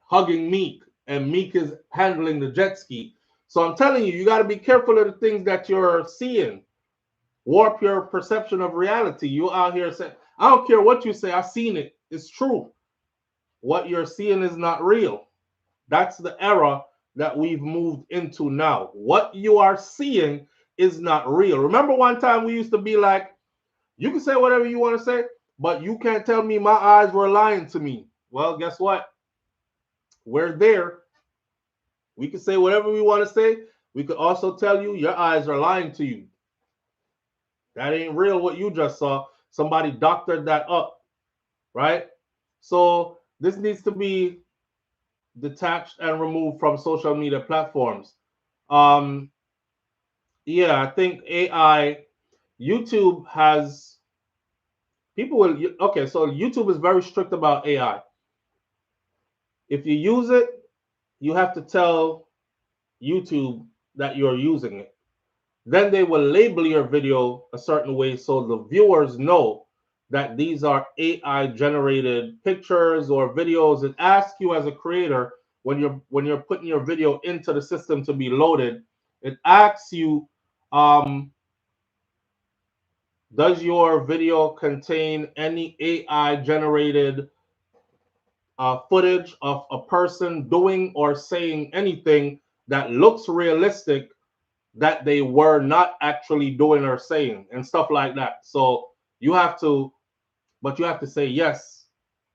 hugging Meek, and Meek is handling the jet ski. So I'm telling you, you got to be careful of the things that you're seeing. Warp your perception of reality. You out here saying, I don't care what you say, I've seen it. It's true. What you're seeing is not real. That's the era that we've moved into now. What you are seeing is not real. Remember one time we used to be like, you can say whatever you want to say, but you can't tell me my eyes were lying to me. Well, guess what? We're there. We can say whatever we want to say. We could also tell you your eyes are lying to you. That ain't real what you just saw. Somebody doctored that up, right? So this needs to be detached and removed from social media platforms. Yeah, I think AI, YouTube has, people will, okay, so YouTube is very strict about AI. If you use it, you have to tell YouTube that you're using it. Then they will label your video a certain way so the viewers know that these are AI generated pictures or videos. It asks you as a creator, when you're putting your video into the system to be loaded, it asks you, does your video contain any AI generated footage of a person doing or saying anything that looks realistic that they were not actually doing or saying, and stuff like that. So you have to say yes,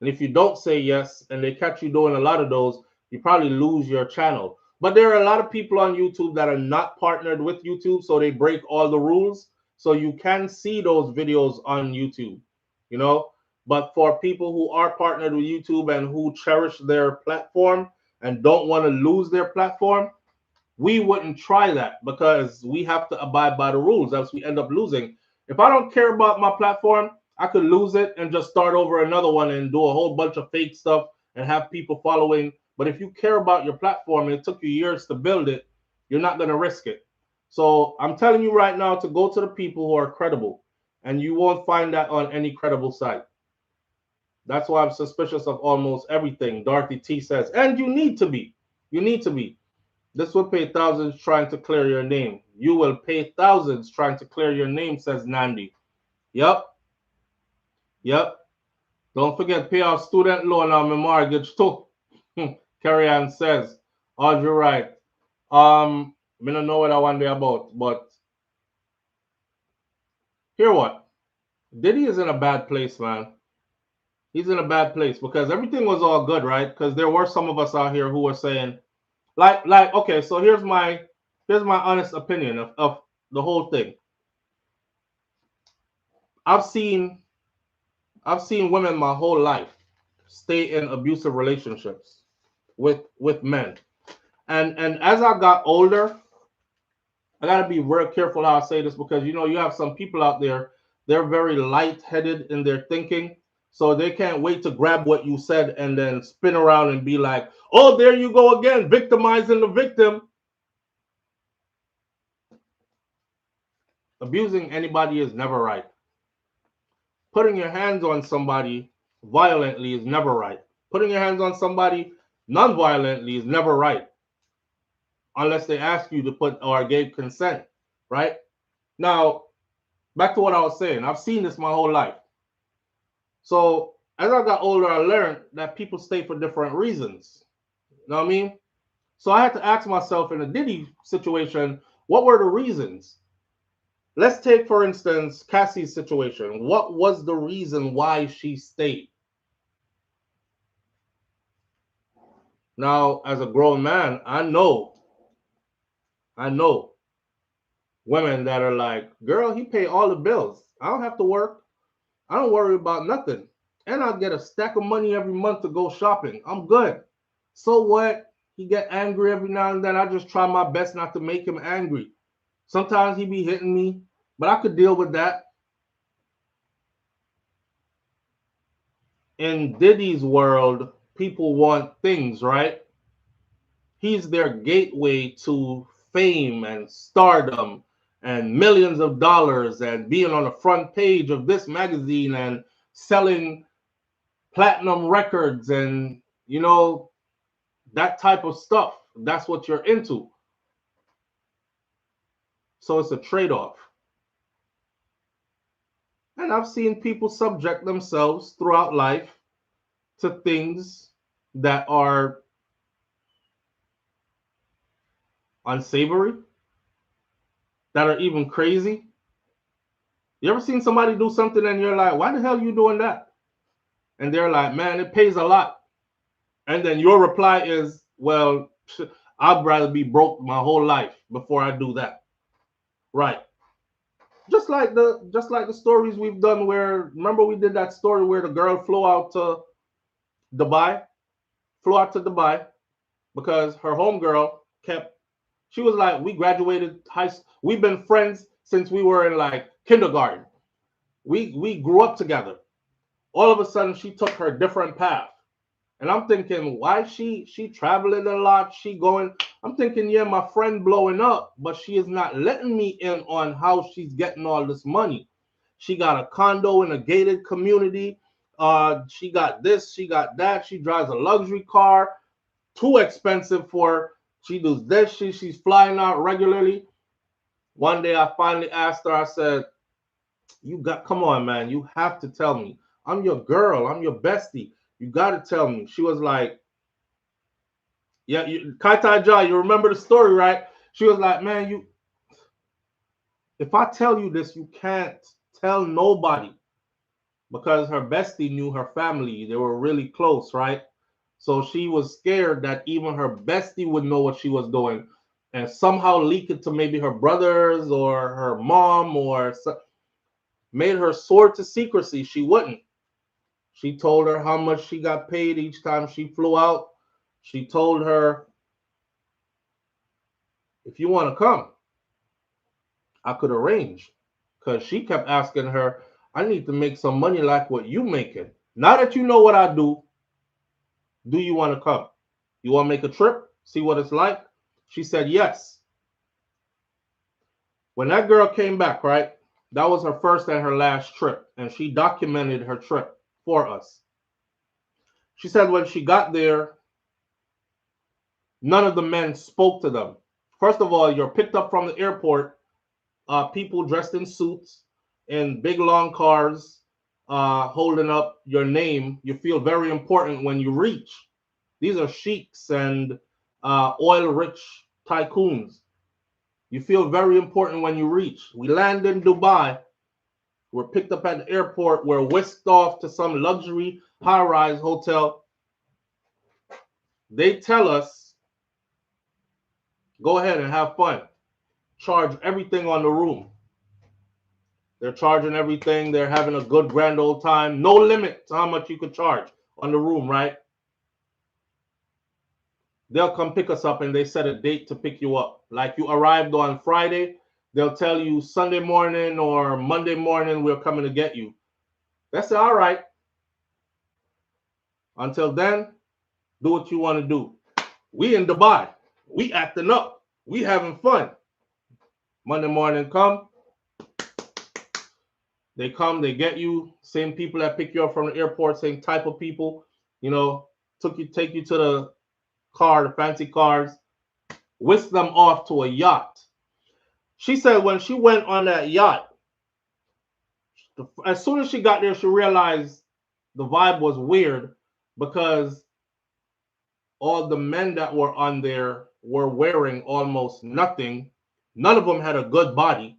And if you don't say yes and they catch you doing a lot of those, you probably lose your channel. But there are a lot of people on YouTube that are not partnered with YouTube, so they break all the rules. So you can see those videos on YouTube, you know. But for people who are partnered with YouTube and who cherish their platform and don't want to lose their platform, we wouldn't try that because we have to abide by the rules, else we end up losing. If I don't care about my platform, I could lose it and just start over another one and do a whole bunch of fake stuff and have people following. But if you care about your platform and it took you years to build it, you're not going to risk it. So I'm telling you right now to go to the people who are credible, and you won't find that on any credible site. That's why I'm suspicious of almost everything. Dorothy T says, and you need to be. You need to be. This will pay thousands trying to clear your name. You will pay thousands trying to clear your name, says Nandi. Yep. Yep. Don't forget, pay off student loan on my mortgage too. Carrie Ann says, Audrey right. I don't know what I want to be about, but hear what? Diddy is in a bad place, man. He's in a bad place because everything was all good, right? Because there were some of us out here who were saying, okay, so here's my honest opinion of the whole thing. I've seen women my whole life stay in abusive relationships with men. And as I got older, I gotta be real careful how I say this because you have some people out there, they're very light-headed in their thinking. So they can't wait to grab what you said and then spin around and be like, oh, there you go again, victimizing the victim. Abusing anybody is never right. Putting your hands on somebody violently is never right. Putting your hands on somebody non-violently is never right. Unless they ask you to put or gave consent, right? Now, back to what I was saying. I've seen this my whole life. So as I got older, I learned that people stay for different reasons. You know what I mean? So I had to ask myself in the Diddy situation, what were the reasons? Let's take, for instance, Cassie's situation. What was the reason why she stayed? Now, as a grown man, I know women that are like, girl, he pay all the bills. I don't have to work. I don't worry about nothing. And I'll get a stack of money every month to go shopping. I'm good. So what? He get angry every now and then. I just try my best not to make him angry. Sometimes he be hitting me, but I could deal with that. In Diddy's world, people want things, right? He's their gateway to fame and stardom and millions of dollars and being on the front page of this magazine and selling platinum records and, that type of stuff. That's what you're into. So it's a trade-off. And I've seen people subject themselves throughout life to things that are unsavory, that are even crazy. You ever seen somebody do something and you're like, why the hell are you doing that? And they're like, man, it pays a lot. And then your reply is, well, I'd rather be broke my whole life before I do that. Right. Just like the stories we've done where, remember we did that story where the girl flew out to Dubai because her homegirl she was like, we graduated high school. We've been friends since we were in like kindergarten. We grew up together. All of a sudden she took her different path. And I'm thinking, why she traveling a lot? She going, I'm thinking, yeah, my friend blowing up, but she is not letting me in on how she's getting all this money. She got a condo in a gated community. She got this, she got that. She drives a luxury car, too expensive for. She does this. She's flying out regularly. One day I finally asked her. I said, come on, man. You have to tell me. I'm your girl. I'm your bestie. You got to tell me. She was like, yeah, Kaitai Jai, you remember the story, right? She was like, man, if I tell you this, you can't tell nobody. because her bestie knew her family. They were really close, right? So she was scared that even her bestie would know what she was doing and somehow leak it to maybe her brothers or her mom or made her soar to secrecy. She wouldn't. She told her how much she got paid each time she flew out. She told her, if you want to come, I could arrange. Because she kept asking her, I need to make some money like what you making. Now that you know what I do you want to come? You want to make a trip? See what it's like? She said yes. When that girl came back, right? That was her first and her last trip. And she documented her trip for us. She said when she got there, none of the men spoke to them. First of all, you're picked up from the airport, people dressed in suits in big long cars, holding up your name. You feel very important when you reach. These are sheiks and oil-rich tycoons. You feel very important when you reach. We land in Dubai. We're picked up at the airport. We're whisked off to some luxury high-rise hotel. They tell us, go ahead and have fun. Charge everything on the room. They're charging everything. They're having a good grand old time. No limit to how much you could charge on the room, right? They'll come pick us up and they set a date to pick you up. Like you arrived on Friday, they'll tell you Sunday morning or Monday morning we're coming to get you. That's all right. Until then, do what you want to do. We in Dubai. We acting up. We having fun. Monday morning come. They come, they get you. Same people that pick you up from the airport, same type of people. You know, take you to the car, the fancy cars, whisk them off to a yacht. She said when she went on that yacht, as soon as she got there, she realized the vibe was weird because all the men that were on there were wearing almost nothing. None of them had a good body.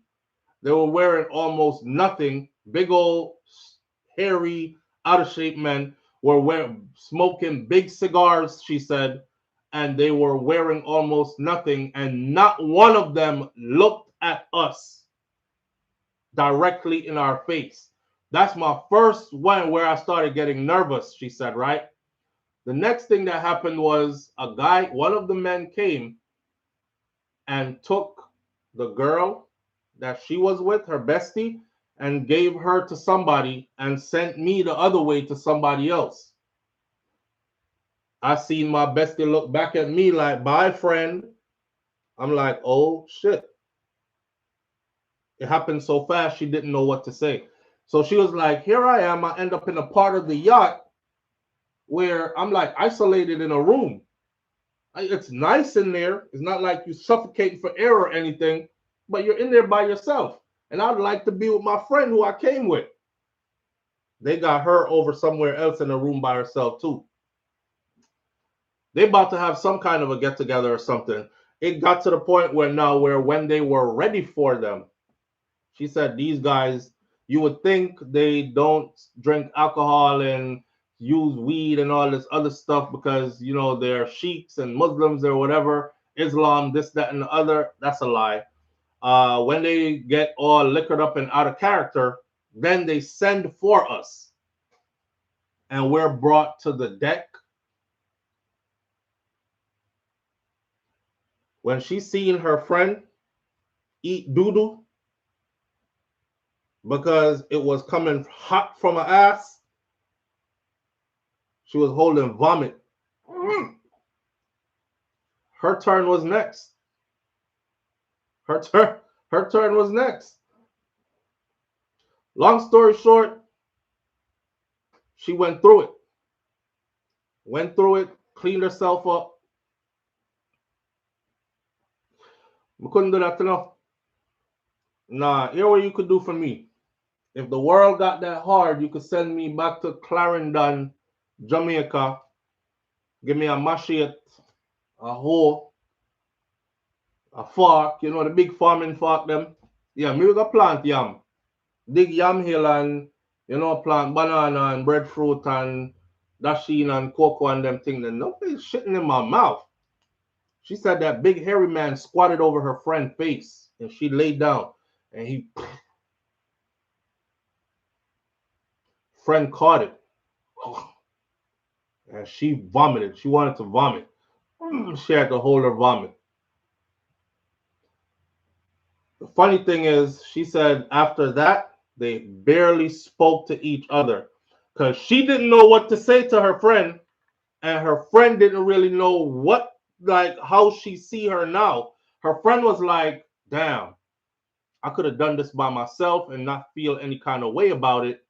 They were wearing almost nothing. Big old, hairy, out of shape men were smoking big cigars, she said, and they were wearing almost nothing, and not one of them looked at us directly in our face. That's my first one where I started getting nervous, she said, right? The next thing that happened was one of the men came and took the girl that she was with, her bestie, and gave her to somebody and sent me the other way to somebody else. I seen my bestie look back at me like, bye, friend. I'm like, oh, shit. It happened so fast, she didn't know what to say. So she was like, here I am. I end up in a part of the yacht where I'm like isolated in a room. It's nice in there. It's not like you're suffocating for air or anything, but you're in there by yourself. And I'd like to be with my friend who I came with. They got her over somewhere else in a room by herself too. They about to have some kind of a get together or something. It got to the point where when they were ready for them, she said these guys, you would think they don't drink alcohol and use weed and all this other stuff because, you know, they're sheiks and Muslims or whatever, Islam, this, that, and the other. That's a lie. When they get all liquored up and out of character, then they send for us. And we're brought to the deck. When she seen her friend eat doo-doo because it was coming hot from her ass, she was holding vomit. Her turn was next. Her turn was next. Long story short, she went through it. Cleaned herself up. We couldn't do that enough. Nah, here what you could do for me. If the world got that hard, you could send me back to Clarendon, Jamaica. Give me a machete, a hoe, a fork, you know, the big farming fork them. Yeah, me we go plant yam. Dig yam hill and You know, plant banana and breadfruit and dasheen and cocoa and them things. And nobody's shitting in my mouth. She said that big hairy man squatted over her friend's face and she laid down and he friend caught it. And she vomited. She wanted to vomit. She had to hold her vomit. The funny thing is, she said after that, they barely spoke to each other because she didn't know what to say to her friend, and her friend didn't really know what, like, how she see her now. Her friend was like, damn, I could have done this by myself and not feel any kind of way about it,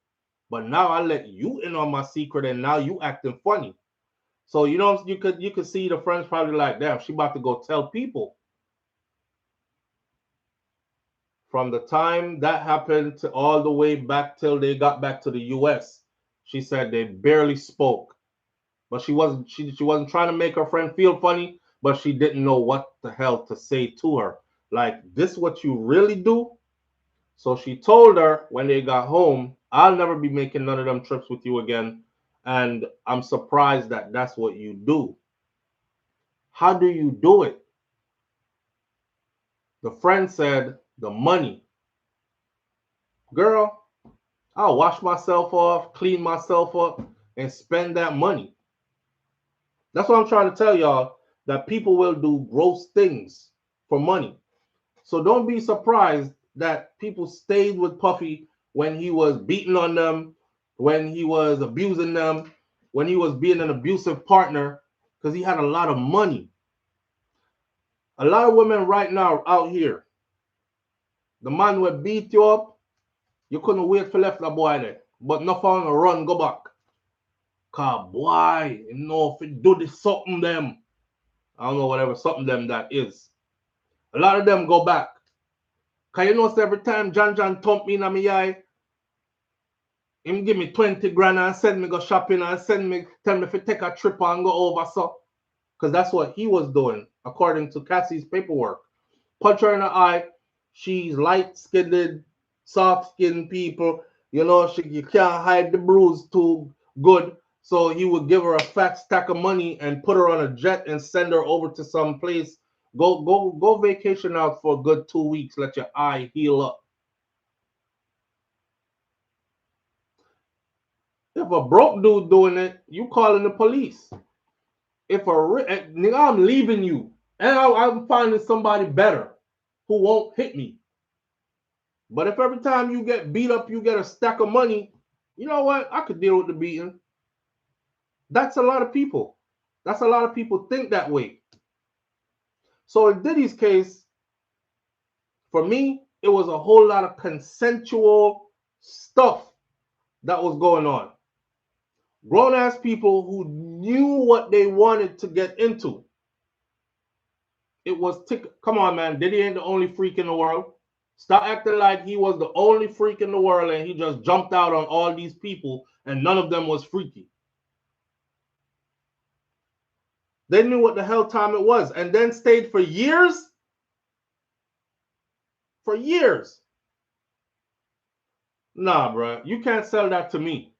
but now I let you in on my secret and now you acting funny. So you know, you could see the friends probably like, damn, she about to go tell people. From the time that happened to all the way back till they got back to the US, she said they barely spoke. But she wasn't trying to make her friend feel funny, but she didn't know what the hell to say to her. Like, this what you really do? So she told her when they got home, I'll never be making none of them trips with you again. And I'm surprised that that's what you do. How do you do it? The friend said, the money. Girl, I'll wash myself off, clean myself up, and spend that money. That's what I'm trying to tell y'all, that people will do gross things for money. So don't be surprised that people stayed with Puffy when he was beating on them, when he was abusing them, when he was being an abusive partner, because he had a lot of money. A lot of women right now out here, the man will beat you up, you couldn't wait for left the boy there, but no fun run, go back. Cause boy, you know, if it do this something them, I don't know whatever something them that is. A lot of them go back. Cause you know, so every time John thump me in my eye, him give me 20 grand and send me go shopping and tell me if I take a trip and go over so. Because that's what he was doing, according to Cassie's paperwork. Punch her in the eye. She's light-skinned, soft-skinned people. You know, you can't hide the bruise too good. So he would give her a fat stack of money and put her on a jet and send her over to some place. Go vacation out for a good 2 weeks. Let your eye heal up. If a broke dude doing it, you calling the police. If nigga, I'm leaving you, and I'm finding somebody better who won't hit me. But if every time you get beat up, you get a stack of money, you know what? I could deal with the beating. That's a lot of people. That's a lot of people think that way. So in Diddy's case, for me, it was a whole lot of consensual stuff that was going on. Grown-ass people who knew what they wanted to get into. It was come on, man. Diddy ain't the only freak in the world. Stop acting like he was the only freak in the world and he just jumped out on all these people and none of them was freaky. They knew what the hell time it was and then stayed for years. For years. Nah, bro. You can't sell that to me.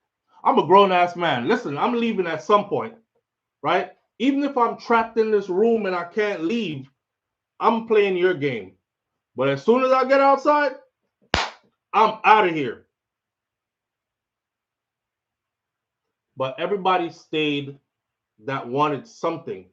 I'm a grown-ass man. Listen, I'm leaving at some point, right? Even if I'm trapped in this room and I can't leave, I'm playing your game. But as soon as I get outside, I'm out of here. But everybody stayed that wanted something.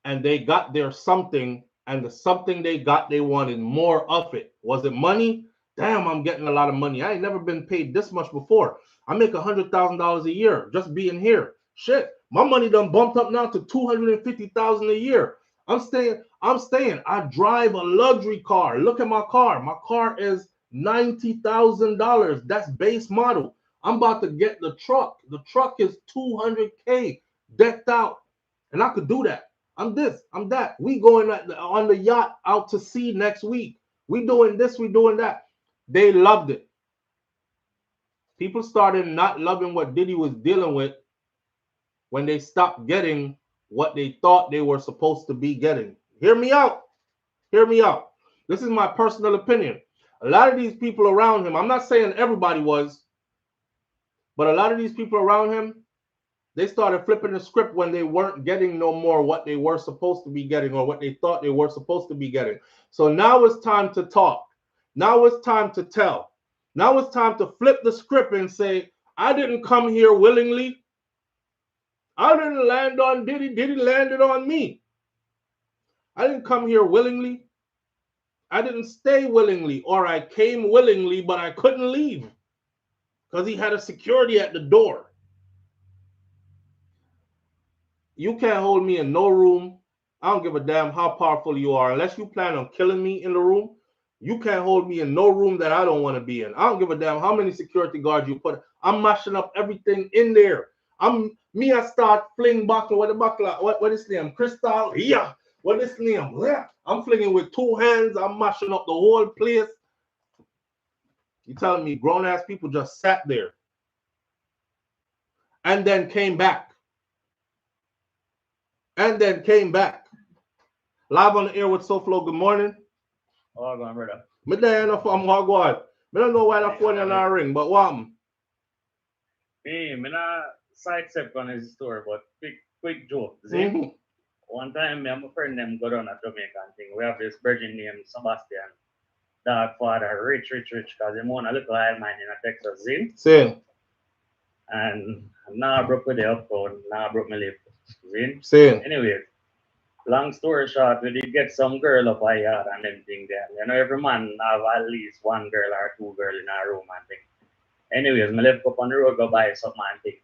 And they got their something. And the something they got, they wanted more of it. Was it money? Damn, I'm getting a lot of money. I ain't never been paid this much before. I make $100,000 a year just being here. Shit, my money done bumped up now to $250,000 a year. I'm staying. I drive a luxury car. Look at my car. My car is $90,000. That's base model. I'm about to get the truck. The truck is $200K decked out. And I could do that. I'm this, I'm that. We going on the yacht out to sea next week. We doing this, we doing that. They loved it. People started not loving what Diddy was dealing with when they stopped getting what they thought they were supposed to be getting. Hear me out. Hear me out. This is my personal opinion. A lot of these people around him, I'm not saying everybody was, But a lot of these people around him, they started flipping the script when they weren't getting no more what they were supposed to be getting or what they thought they were supposed to be getting. So now it's time to talk. Now it's time to tell. Now it's time to flip the script and say, I didn't come here willingly. I didn't land on Diddy. Diddy landed on me. I didn't come here willingly. I didn't stay willingly, or I came willingly, but I couldn't leave because he had a security at the door. You can't hold me in no room. I don't give a damn how powerful you are. Unless you plan on killing me in the room, you can't hold me in no room that I don't want to be in. I don't give a damn how many security guards you put. I'm mashing up everything in there. I start fling buckle. What the buckle? What is name? Crystal? Yeah. What is name? Yeah. I'm flinging with two hands. I'm mashing up the whole place. You telling me grown ass people just sat there and then came back. And then came back. Live on the air with SouFLo. Good morning. Oh, go on, brother. Me there enough from Hogwarts. I don't know why the phone in our ring, but what? Me not sidestep on his story, but quick joke. See? One time, me and my friend them go down to Jamaica and thing. We have this virgin named Sebastian. Dog father, rich, because he own a little island in Texas. See? Same. And now I broke with the uptown. Now I broke my lip. See? Same. Anyway, long story short, we did get some girl up a yard and everything there. You know, every man have at least one girl or two girl in a room and thing. Anyways, I left up on the road, go buy something and thing.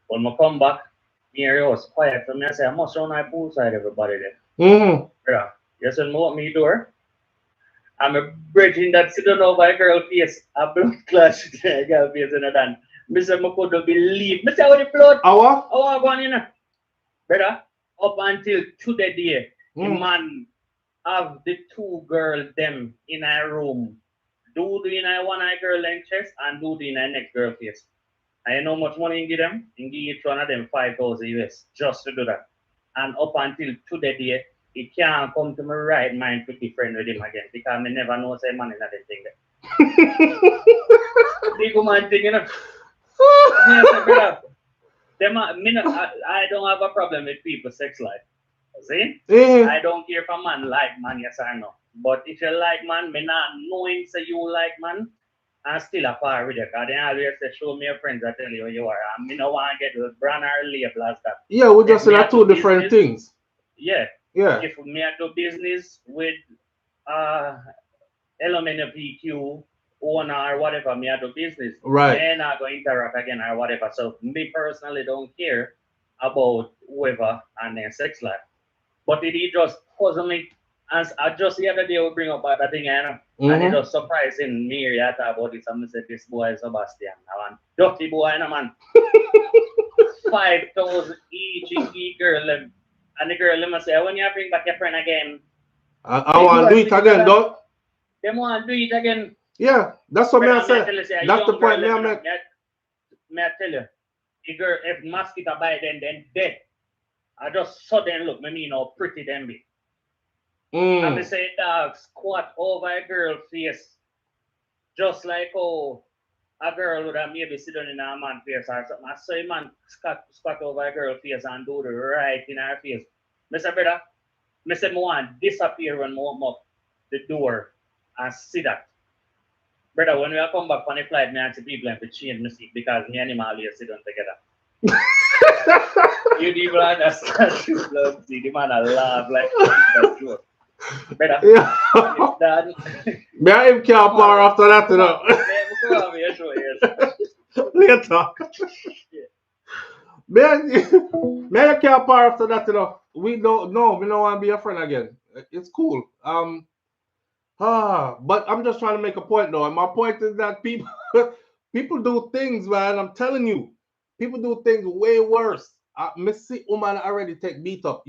When I come back, here it was quiet for me. I say, I must run my poolside, everybody there. Yeah. Yes, and open my door. I'm a bridging that sit down over a girl face. A blood clash girl face in the dan. I said, I couldn't believe. I said, what the blood? Our? Our going in there. Brother, up until today, the man have the two girls them in a room. Do in a one eye girl in chest and do in a next girl face. And you know how much money you give them? You give each one of them 5,000 US just to do that. And up until today, he can't come to my right mind to be friend with him again because I never know say man in that thing there. Big woman thing, you know. Brother, I don't have a problem with people's sex life. See? I don't care if a man like man, yes or no. But if you like man, me not knowing say you like man, I'm still a par with you. Because they always say, show me your friends, I tell you who you are. And me no want to get the brand or label as that. Yeah, we just say two different things. Yeah. Yeah. If me do business with LMNPQ owner or whatever, me do business. Right. Then I go interact again or whatever. So me personally don't care about whoever and their sex life. But it just puzzle me. As I just the other day we bring up that thing, you know, and it just surprising me. I thought about it. Someone said this boy is Sebastian. I dirty boy, you know, man. 5,000 each girl, and the girl must say, when you bring back your friend again, I want to do it again, though. They want to do it again. Yeah, that's what I said. That's the point I make. May I tell you, the girl, if mosquito bite, then dead. I just saw them look, I mean, how pretty them be. And they say dog squat over a girl face, just like how a girl would have maybe sit down in a man face or something. I saw a man squat over a girl face and do the right in her face. I said, brother, I said, I want to disappear when I open up the door and see that. Brother, when we come back on the flight, I see people have to change my seat because me and him always sit down together. You people understand? See, the man will laugh like that's true. Brother, yeah. Me and him can't power after that, you know. Later. Me and you can't power after that, you know. We don't want to be a friend again. It's cool. But I'm just trying to make a point though. And my point is that people do things, man. I'm telling you. People do things way worse. Missy woman already take beat up.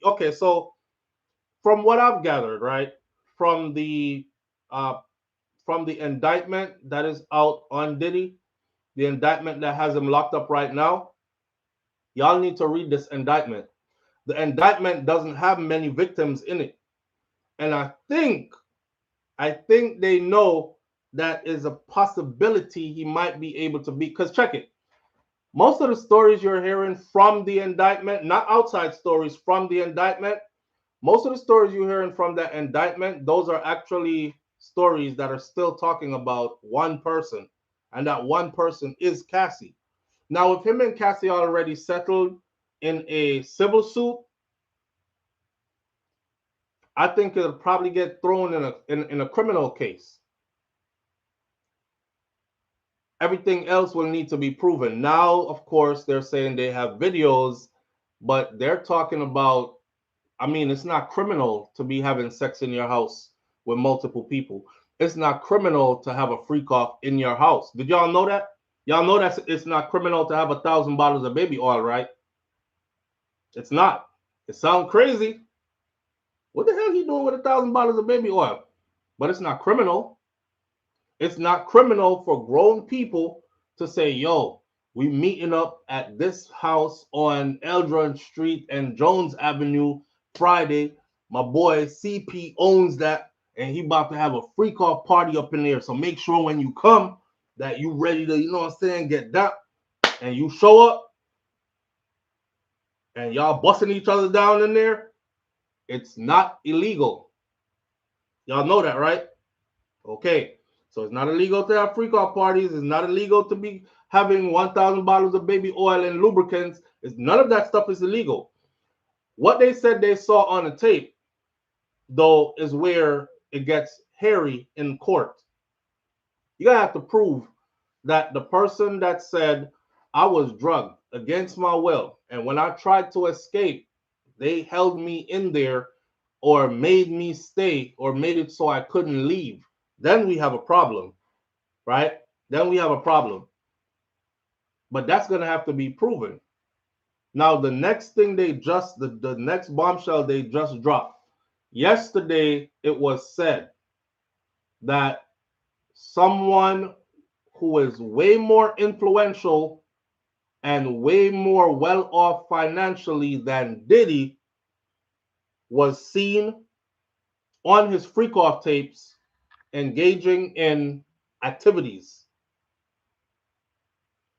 Okay, so from what I've gathered, right, from the indictment that is out on Diddy, the indictment that has him locked up right now, y'all need to read this indictment. The indictment doesn't have many victims in it. And I think they know that is a possibility he might be able to be, because check it. Most of the stories you're hearing from the indictment, not outside stories, from the indictment, most of the stories you're hearing from that indictment, those are actually stories that are still talking about one person, and that one person is Cassie. Now, if him and Cassie already settled in a civil suit, I think it'll probably get thrown in a criminal case. Everything else will need to be proven. Now, of course, they're saying they have videos, but they're talking about, I mean, it's not criminal to be having sex in your house with multiple people. It's not criminal to have a freak off in your house. Did y'all know that? Y'all know that it's not criminal to have 1,000 bottles of baby oil, right? It's not. It sounds crazy. What the hell he doing with 1,000 bottles of baby oil? But it's not criminal. It's not criminal for grown people to say, yo, we meeting up at this house on Eldron Street and Jones Avenue Friday. My boy CP owns that, and he about to have a freak off party up in there. So make sure when you come that you ready to, you know what I'm saying, get that. And you show up and y'all busting each other down in there. It's not illegal. Y'all know that, right? Okay. So it's not illegal to have freak off parties. It's not illegal to be having 1,000 bottles of baby oil and lubricants. None of that stuff is illegal. What they said they saw on the tape, though, is where it gets hairy in court. You gotta have to prove that the person that said, I was drugged against my will, and when I tried to escape, they held me in there or made me stay or made it so I couldn't leave. Then we have a problem, right? Then we have a problem. But that's going to have to be proven. Now, the next thing the next bombshell they just dropped. Yesterday, it was said that someone who is way more influential and way more well off financially than Diddy was seen on his freak off tapes engaging in activities.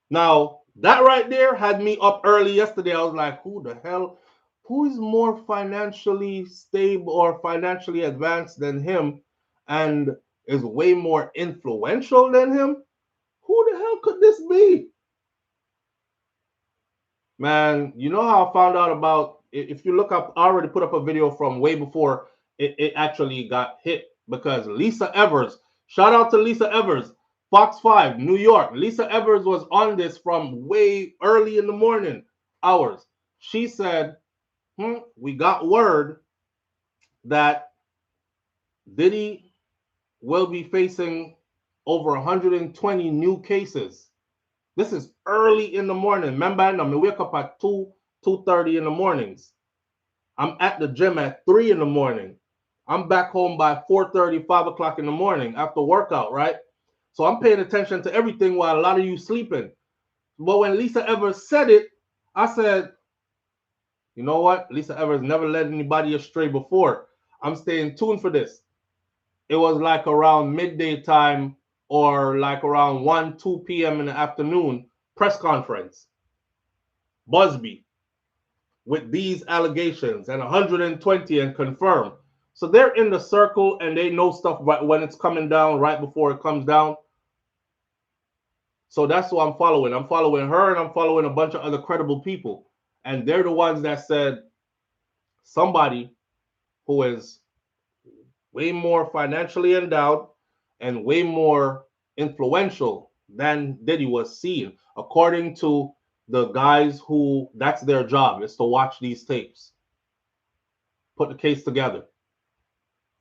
Now, that right there had me up early yesterday. I was like, who the hell? Who is more financially stable or financially advanced than him and is way more influential than him? Who the hell could this be? Man, you know how I found out about, if you look up, I already put up a video from way before it actually got hit, because Lisa Evers, shout out to Lisa Evers, Fox 5, New York. Lisa Evers was on this from way early in the morning hours. She said, we got word that Diddy will be facing over 120 new cases. This is early in the morning. Remember, I wake up at 2:30 in the mornings. I'm at the gym at 3 in the morning. I'm back home by 4:30, 5 o'clock in the morning after workout, right? So I'm paying attention to everything while a lot of you sleeping. But when Lisa Evers said it, I said, you know what? Lisa Evers never led anybody astray before. I'm staying tuned for this. It was like around midday time or like around 1, 2 p.m. in the afternoon, press conference. Busby with these allegations and 120 and confirmed. So they're in the circle and they know stuff right when it's coming down, right before it comes down. So that's what I'm following. I'm following her and I'm following a bunch of other credible people. And they're the ones that said somebody who is way more financially endowed and way more influential than Diddy was seen, according to the guys who, that's their job, is to watch these tapes, put the case together.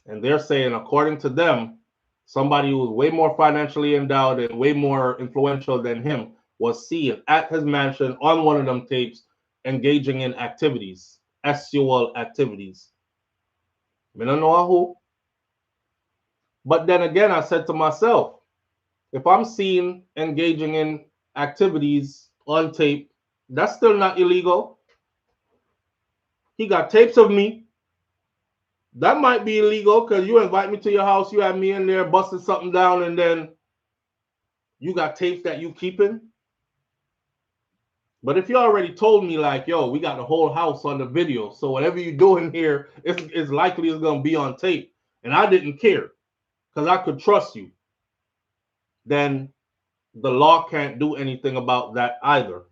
And they're saying, according to them, somebody who was way more financially endowed and way more influential than him was seen at his mansion on one of them tapes engaging in activities, sexual activities. I don't know who. But then again, I said to myself, if I'm seen engaging in activities on tape, that's still not illegal. He got tapes of me. That might be illegal because you invite me to your house, you have me in there busting something down, and then you got tapes that you keeping. But if you already told me like, yo, we got the whole house on the video, so whatever you doing here is likely it's gonna be on tape, and I didn't care because I could trust you, then the law can't do anything about that either.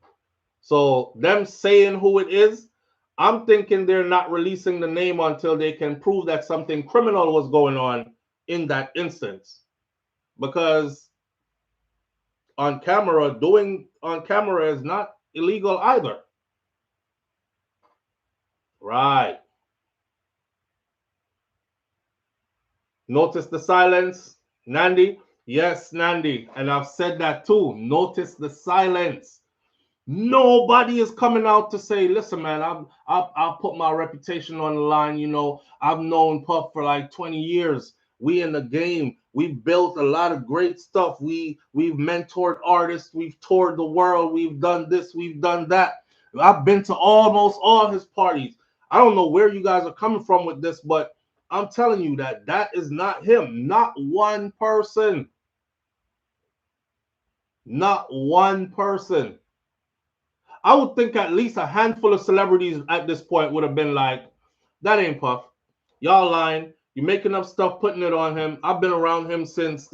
So them saying who it is, I'm thinking they're not releasing the name until they can prove that something criminal was going on in that instance. Because doing on camera is not illegal either. Right. Notice the silence, Nandi? Yes, Nandi. And I've said that too. Notice the silence. Nobody is coming out to say, listen, man, I'll put my reputation on the line. You know, I've known Puff for like 20 years. We in the game. We've built a lot of great stuff. We've mentored artists. We've toured the world. We've done this. We've done that. I've been to almost all his parties. I don't know where you guys are coming from with this, but I'm telling you that is not him. Not one person. Not one person. I would think at least a handful of celebrities at this point would have been like, that ain't Puff. Y'all lying. You're making up stuff, putting it on him. I've been around him since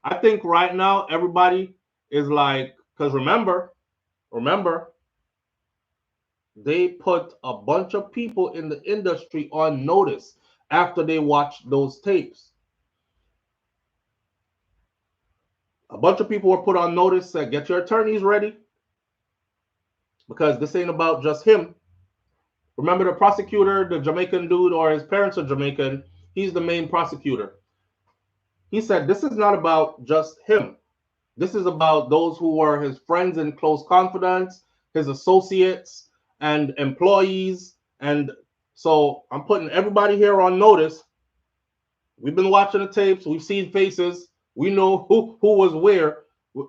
I think right now everybody is like, because remember, they put a bunch of people in the industry on notice after they watched those tapes. A bunch of people were put on notice, said, get your attorneys ready, because this ain't about just him. Remember the prosecutor, the Jamaican dude, or his parents are Jamaican, he's the main prosecutor. He said, this is not about just him. This is about those who were his friends in close confidence, his associates and employees. And so I'm putting everybody here on notice. We've been watching the tapes. We've seen faces. We know who was where.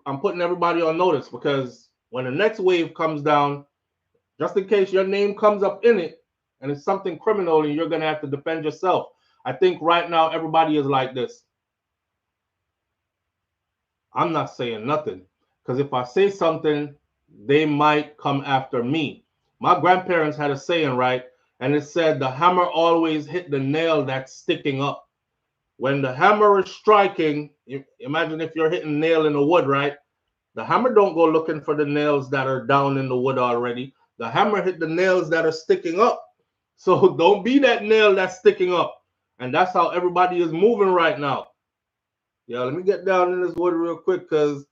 I'm putting everybody on notice because when the next wave comes down, just in case your name comes up in it and it's something criminal and you're going to have to defend yourself. I think right now everybody is like this. I'm not saying nothing because if I say something, they might come after me. My grandparents had a saying, right? And it said, the hammer always hit the nail that's sticking up. When the hammer is striking, imagine if you're hitting a nail in the wood, right? The hammer don't go looking for the nails that are down in the wood already. The hammer hit the nails that are sticking up. So don't be that nail that's sticking up. And that's how everybody is moving right now. Yeah, let me get down in this wood real quick because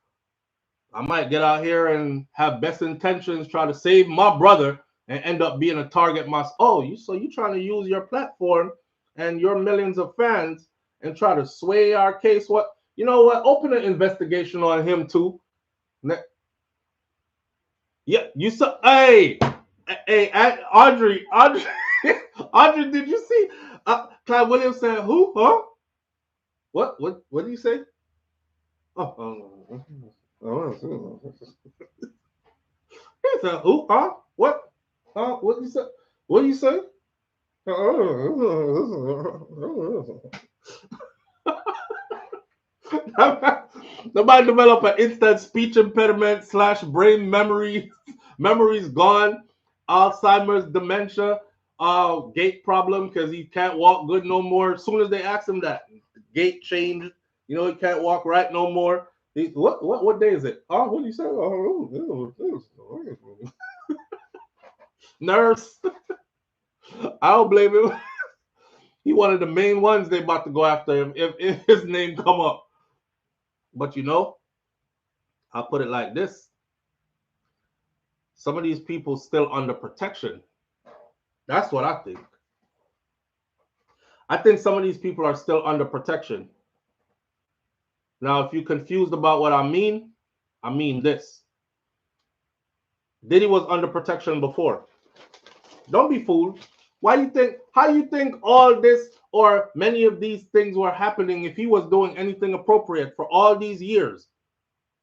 I might get out here and have best intentions, try to save my brother, and end up being a target myself. Oh, so you trying to use your platform and your millions of fans and try to sway our case? What? You know what? Open an investigation on him too. Yeah, you saw. Hey, Audrey, Audrey, did you see? Clyde Williams said, "Who? Huh? What? What did you say?" Oh, he said, "Who? Huh? What? What did you say? What did you say?" Nobody develop an instant speech impediment / brain memories gone, Alzheimer's, dementia, gait problem because he can't walk good no more. As soon as they ask him that, gait changed. You know he can't walk right no more. What day is it? Oh, what do you say? Nurse. I don't blame him. He one of the main ones they about to go after him if his name come up. But you know, I'll put it like this. Some of these people still under protection. That's what I think. I think some of these people are still under protection. Now, if you're confused about what I mean this. Diddy was under protection before. Don't be fooled. How you think all this or many of these things were happening if he was doing anything appropriate for all these years?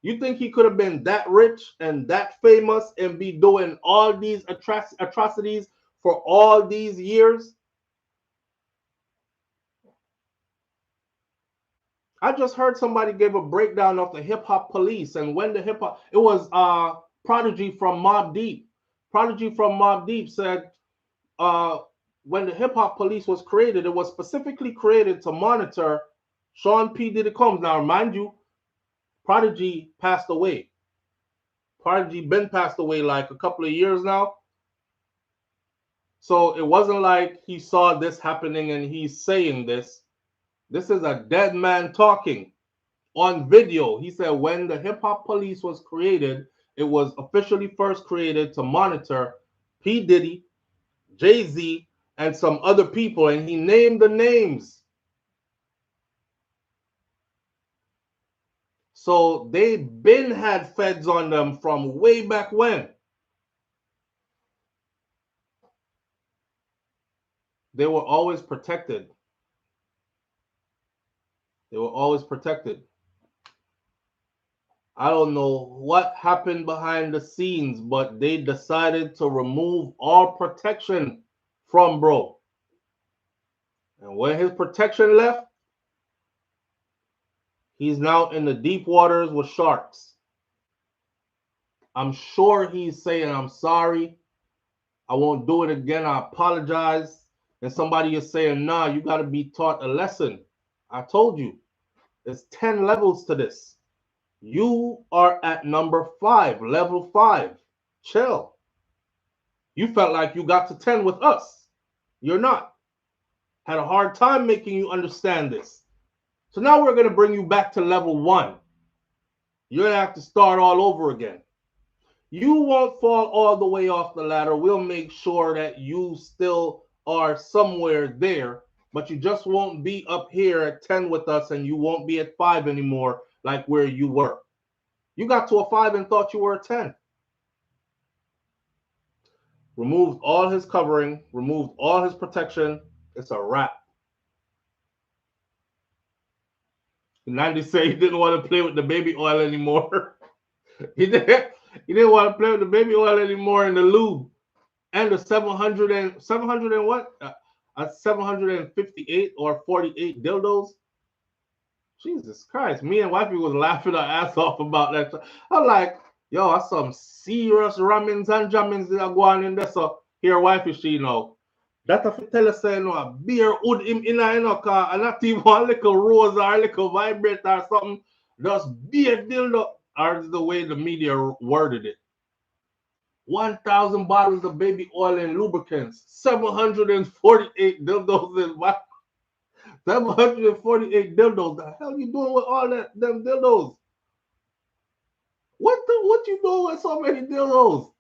You think he could have been that rich and that famous and be doing all these atrocities for all these years? I just heard somebody gave a breakdown of the hip hop police and when the hip hop, it was Prodigy from Mobb Deep. Prodigy from Mobb Deep said, when the hip hop police was created, it was specifically created to monitor Sean P Diddy Combs. Now, mind you, Prodigy passed away. Prodigy been passed away like a couple of years now. So it wasn't like he saw this happening and he's saying this. This is a dead man talking on video. He said when the hip hop police was created, it was officially first created to monitor P. Diddy, Jay-Z, and some other people, and he named the names. So they been had feds on them from way back when. They were always protected. They were always protected. I don't know what happened behind the scenes, but they decided to remove all protection from bro. And when his protection left, he's now in the deep waters with sharks. I'm sure he's saying, I'm sorry. I won't do it again. I apologize. And somebody is saying, nah, you got to be taught a lesson. I told you, there's 10 levels to this. You are at number 5, level 5. Chill. You felt like you got to 10 with us. You're not. Had a hard time making you understand this. So now we're going to bring you back to level 1. You're going to have to start all over again. You won't fall all the way off the ladder. We'll make sure that you still are somewhere there, but you just won't be up here at 10 with us, and you won't be at 5 anymore like where you were. You got to a 5 and thought you were a 10. Removed all his covering, removed all his protection. It's a wrap. 90 said he didn't want to play with the baby oil anymore. He didn't want to play with the baby oil anymore in the lube. And the 700 and what? 758 or 48 dildos. Jesus Christ. Me and wifey was laughing our ass off about that. I'm like, yo, that's some serious rammings and jammings that are going in there. So here, wifey, she know. That if you tell us, you know, a beer wood him in a, you know, car, and not even one little rose or a little vibrator or something. Just beer dildo. Or the way the media worded it. 1,000 bottles of baby oil and lubricants. 748 dildos in my 748 dildos. The hell you doing with all them dildos? What you doing with so many dildos?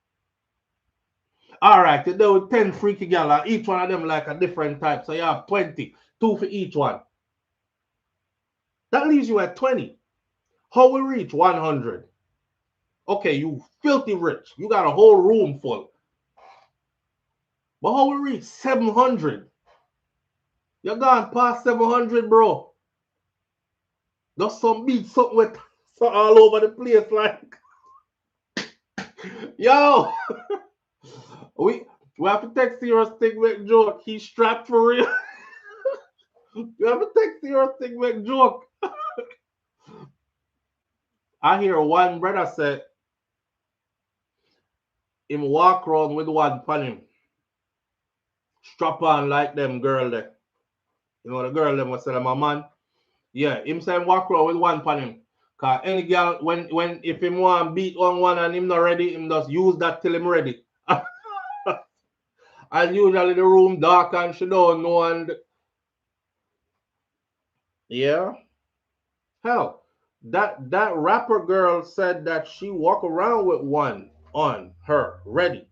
All right, you do 10 freaky gal. Each one of them like a different type. So you have 20, 2 for each one. That leaves you at 20. How we reach 100? Okay, you filthy rich. You got a whole room full. But how we reach 700? You're gone past 700, bro. Just some beat, something with something all over the place, like. Yo! we have to text your stick make joke. He's strapped for real. You have to text your stick make joke. I hear one brother say, him walk around with one pan him. Strap on like them girl there. You know the girl them was say my man. Yeah, him say him walk around with one pan him. Cause any girl when if him want beat on one and him not ready, him just use that till him ready. And usually the room dark and she don't know, and yeah. Hell, that rapper girl said that she walk around with one on her ready.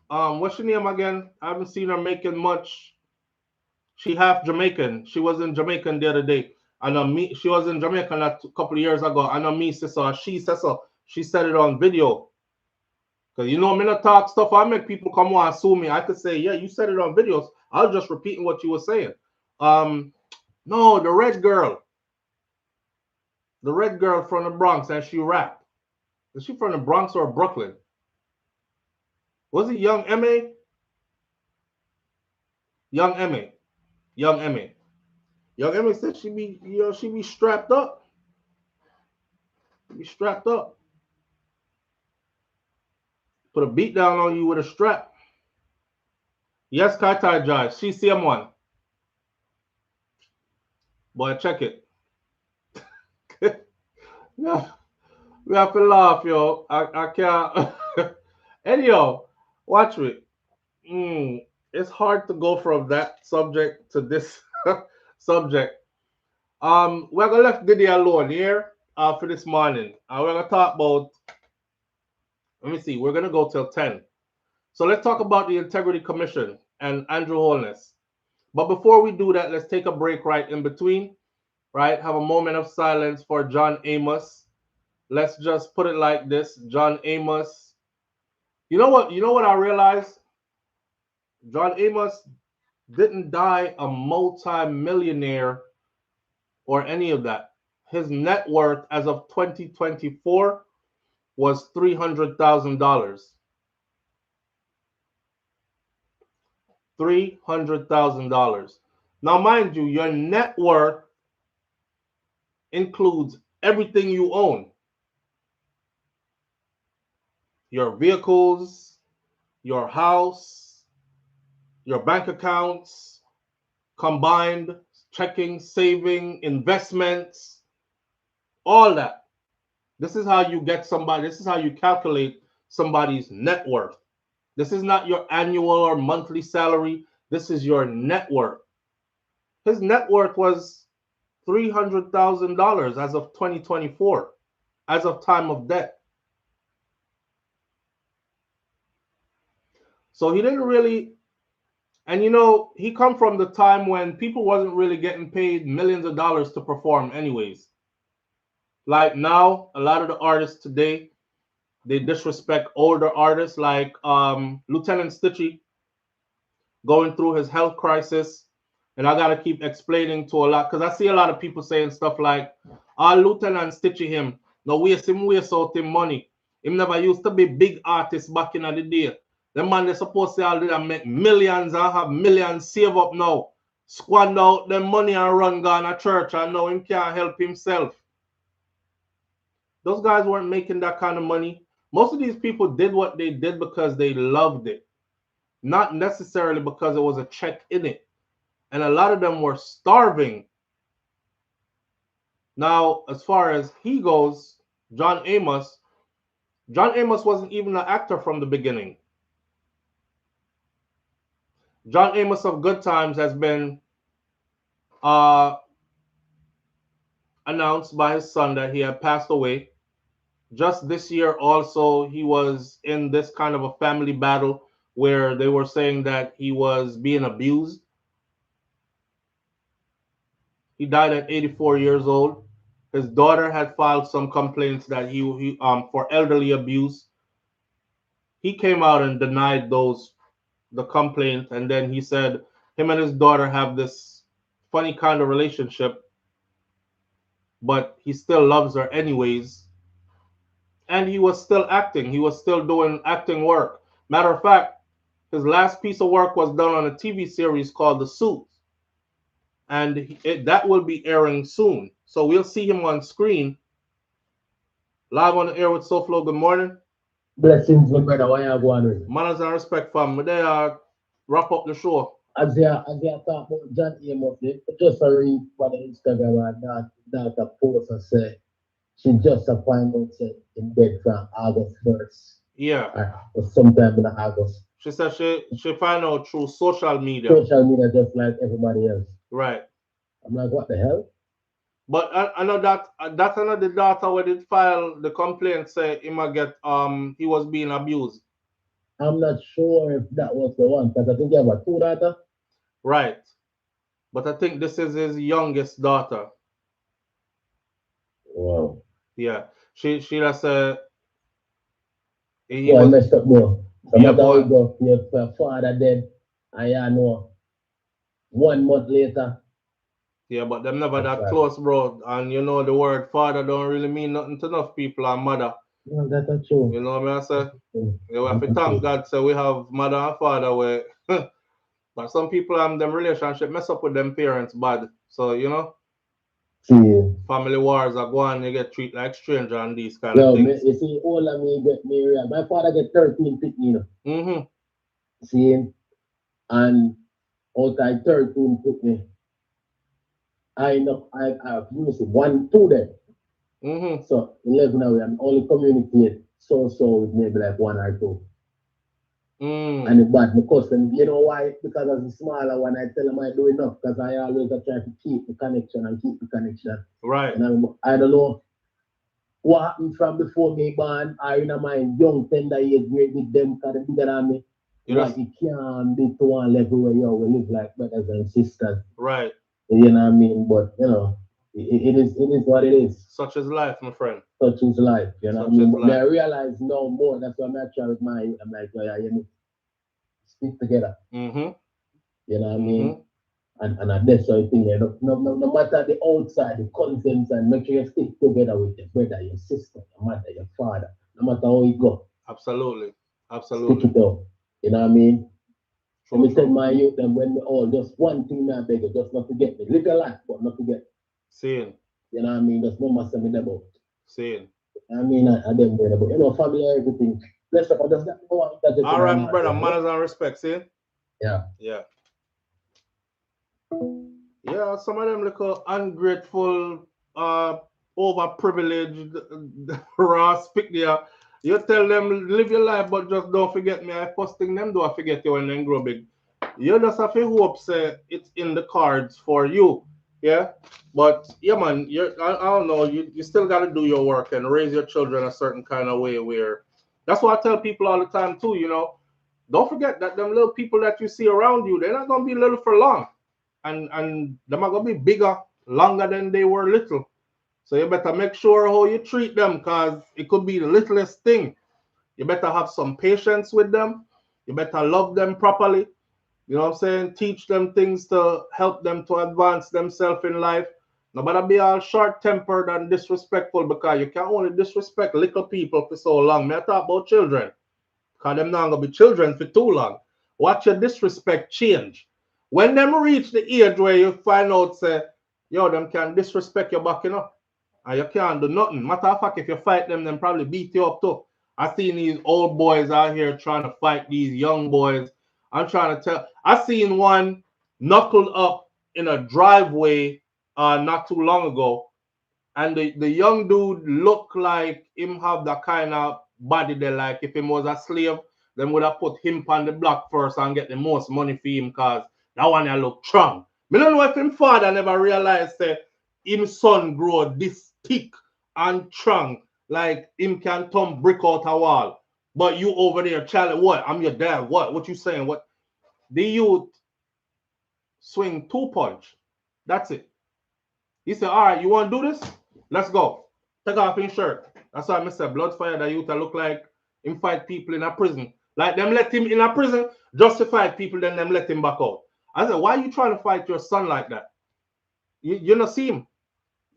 What's her name again? I haven't seen her making much. She half Jamaican. She was in Jamaican the other day. I know me. She was in Jamaica a couple of years ago. I know me said so. She said so. She said it on video. Cause you know me not talk stuff. I make people come on and sue me. I could say, yeah, you said it on videos. I was just repeating what you were saying. No, the red girl. The red girl from the Bronx, and she rapped. Is she from the Bronx or Brooklyn? Was it Young M.A.? Young M.A. Young M.A. Young M.A. said she be strapped up. Be strapped up. Put a beat down on you with a strap. Yes, Kartel Judge. She same one. Boy, check it. Yeah, we have to laugh, yo. I can't. Anyhow, watch me. It's hard to go from that subject to this subject. We're gonna left Diddy alone here for this morning. We're gonna talk about. Let me see. We're gonna go till 10. So let's talk about the Integrity Commission and Andrew Holness. But before we do that, let's take a break right in between. Right, have a moment of silence for John Amos. Let's just put it like this: John Amos. You know what? You know what I realized? John Amos didn't die a multi-millionaire or any of that. His net worth as of 2024 was $300,000. $300,000. Now, mind you, your net worth includes everything you own. Your vehicles, your house, your bank accounts, combined checking, saving, investments, all that. This is how you get somebody, this is how you calculate somebody's net worth. This is not your annual or monthly salary. This is your net worth. His net worth was $300,000 as of 2024, as of time of death. So he didn't really, and you know, he come from the time when people wasn't really getting paid millions of dollars to perform anyways. Like now, a lot of the artists today, they disrespect older artists like Lieutenant Stitchie going through his health crisis. And I got to keep explaining to a lot, because I see a lot of people saying stuff like, Lieutenant Stitchie him. No, waste out him money. Him never used to be big artist back in the day. The man they supposed to all do that make millions and have millions save up now. Squander out them money and run gone to church and now him can't help himself. Those guys weren't making that kind of money. Most of these people did what they did because they loved it. Not necessarily because it was a check in it. And a lot of them were starving. Now, as far as he goes, John Amos wasn't even an actor from the beginning. John Amos of Good Times has been announced by his son that he had passed away. Just this year also, he was in this kind of a family battle where they were saying that he was being abused. He died at 84 years old. His daughter had filed some complaints that he for elderly abuse. He came out and denied the complaint, and then he said him and his daughter have this funny kind of relationship, but he still loves her anyways. And he was still acting. He was still doing acting work. Matter of fact, his last piece of work was done on a TV series called The Suit. And that will be airing soon. So we'll see him on screen. Live on the air with SouFLo. Good morning. Blessings, my brother. Why you going with? Manners and respect, fam. They wrap up the show. As they talk about John Amos, just a read for the Instagram and that post and say she just a find out in bed from August 1st. Yeah. Or sometime in August. She said she find out through social media. Social media just like everybody else. Right. I'm like, what the hell? But I know that's another daughter where did file the complaint say he might get he was being abused. I'm not sure if that was the one, because I think he have two daughters. Right. But I think this is his youngest daughter. Wow. Yeah. She just he was messed up more. So yeah, boy. Go, your father dead, and you know 1 month later. Yeah, but them never that close, bro. And you know the word father don't really mean nothing to enough people and mother. No, that's true. You know what I say? You have to thank God so we have mother and father where but some people them relationship mess up with them parents bad. So you know. See. Family wars are going, you get treated like stranger and these kind of things. You see, all of me get married. My father get 13 pick, you know. See, and out of 13 pick me, I have used 1, 2 then. So 11 now, I'm only communicate so with maybe like 1 or 2. And it's bad, my cousin, you know why? Because as a smaller one, I tell them I do enough because I always try to keep the connection and keep the connection. Right. And I don't know what happened from before me born or in my young tender years great with them because they're bigger than me. But it can't be to one level where you we live like brothers and sisters. Right. You know what I mean? But you know, it is what it is. Such is life, my friend. Such is life. You know what I mean? But I realize no more. That's why I'm not trying with my I'm like, oh, yeah, you know, stick together. You know what I mean? And that's the thing. No matter the outside, the contents, and make sure you stick together with your brother, your sister, your mother, your father. No matter how it go. Absolutely. Stick it out. You know what I mean? Let me tell my youth them when we all just one thing I beg you, just not forget me. Live your life, but not forget. Seeing. You know what I mean? Just no matter me about. Seeing. I mean I them there about. You know, family everything. Bless up, I just not know that. All right, brother, manners and respect, see? Yeah. Yeah. Yeah, some of them little ungrateful, overprivileged, raw speak there. You tell them live your life, but just don't forget me. I first thing them do I forget you when they grow big. You just have to hope say it's in the cards for you. Yeah. But yeah, man, I don't know, you still gotta do your work and raise your children a certain kind of way where that's what I tell people all the time too, you know. Don't forget that them little people that you see around you, they're not gonna be little for long. And them are gonna be bigger, longer than they were little. So you better make sure how you treat them because it could be the littlest thing. You better have some patience with them. You better love them properly. You know what I'm saying? Teach them things to help them to advance themselves in life. Nobody be all short-tempered and disrespectful because you can't only disrespect little people for so long. Me I talk about children because them not gonna be children for too long. Watch your disrespect change. When them reach the age where you find out, say, yo, them can disrespect you back, you know, and you can't do nothing. Matter of fact, if you fight them probably beat you up too. I seen these old boys out here trying to fight these young boys. I'm trying to tell. I seen one knuckled up in a driveway not too long ago, and the young dude looked like him have that kind of body there. Like if him was a slave, then would have put him on the block first and get the most money for him because that one I look strong. Me don't know if him father never realized that him son grow this thick and strong, like him can turn brick out a wall. But you over there, Charlie, what? I'm your dad. What you saying? What? The youth swing 2 punch. That's it. He said, all right, you want to do this? Let's go. Take off his shirt. That's why I said blood fire that youth look like him fight people in a prison. Like them let him in a prison just to fight people, then them let him back out. I said, why are you trying to fight your son like that? You not see him.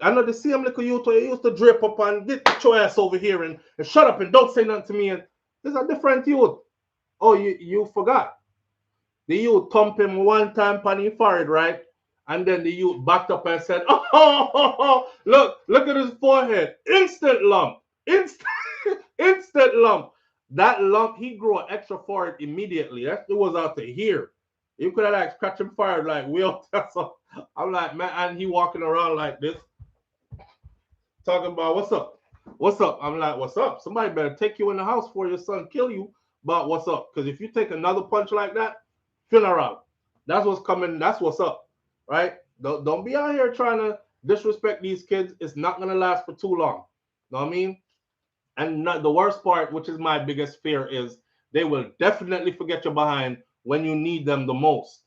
I know the same little youth who used to drape up and get your ass over here and shut up and don't say nothing to me. And this is a different youth. Oh, you forgot. The youth thump him one time on his forehead, right? And then the youth backed up and said, oh, look at his forehead. Instant lump. Instant lump. That lump, he grew an extra forehead immediately. That was out to here. You could have like scratched him forehead like Will. I'm like, man, and he walking around like this. Talking about what's up? What's up? I'm like, what's up? Somebody better take you in the house before your son kill you. But what's up? Because if you take another punch like that, funeral. That's what's coming. That's what's up, right? Don't be out here trying to disrespect these kids. It's not gonna last for too long. Know what I mean? And the worst part, which is my biggest fear, is they will definitely forget you behind when you need them the most.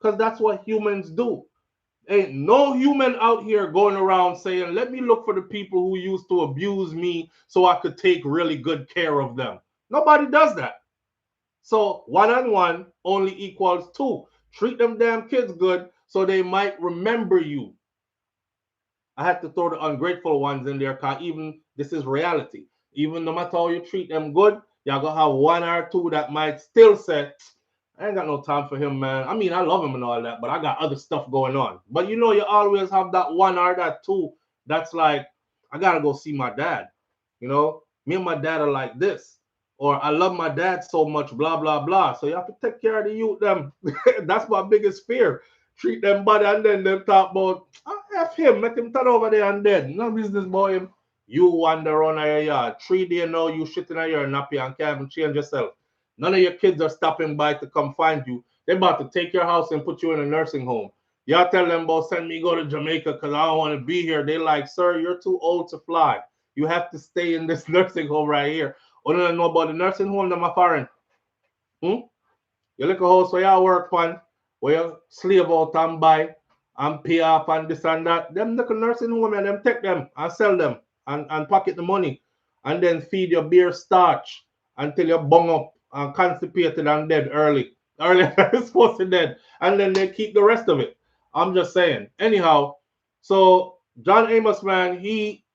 Because that's what humans do. Ain't no human out here going around saying, let me look for the people who used to abuse me so I could take really good care of them. Nobody does that. So 1-on-1 only equals 2. Treat them damn kids good so they might remember you. I had to throw the ungrateful ones in there because even this is reality. Even no matter how you treat them good, you're going to have 1 or 2 that might still say, I ain't got no time for him, man. I mean, I love him and all that, but I got other stuff going on. But you know, you always have that one or that two that's like, I gotta go see my dad. You know, me and my dad are like this. Or I love my dad so much, blah, blah, blah. So you have to take care of the youth, them. That's my biggest fear. Treat them body and then they talk about, F him, make him turn over there and dead. No business, boy. You wander around your yard. 3 days now, you shitting in your nappy and can't even change yourself. None of your kids are stopping by to come find you. They're about to take your house and put you in a nursing home. Y'all tell them about send me go to Jamaica because I don't want to be here. They like, sir, you're too old to fly. You have to stay in this nursing home right here. I don't know about the nursing home that my foreign. You look a house where you work on, where you slave out and buy and pay off and this and that. Them little nursing home and them take them and sell them and pocket the money and then feed your beer starch until you're bung up and constipated and dead early. Early than supposed to dead. And then they keep the rest of it. I'm just saying. Anyhow, so John Amos, man, he,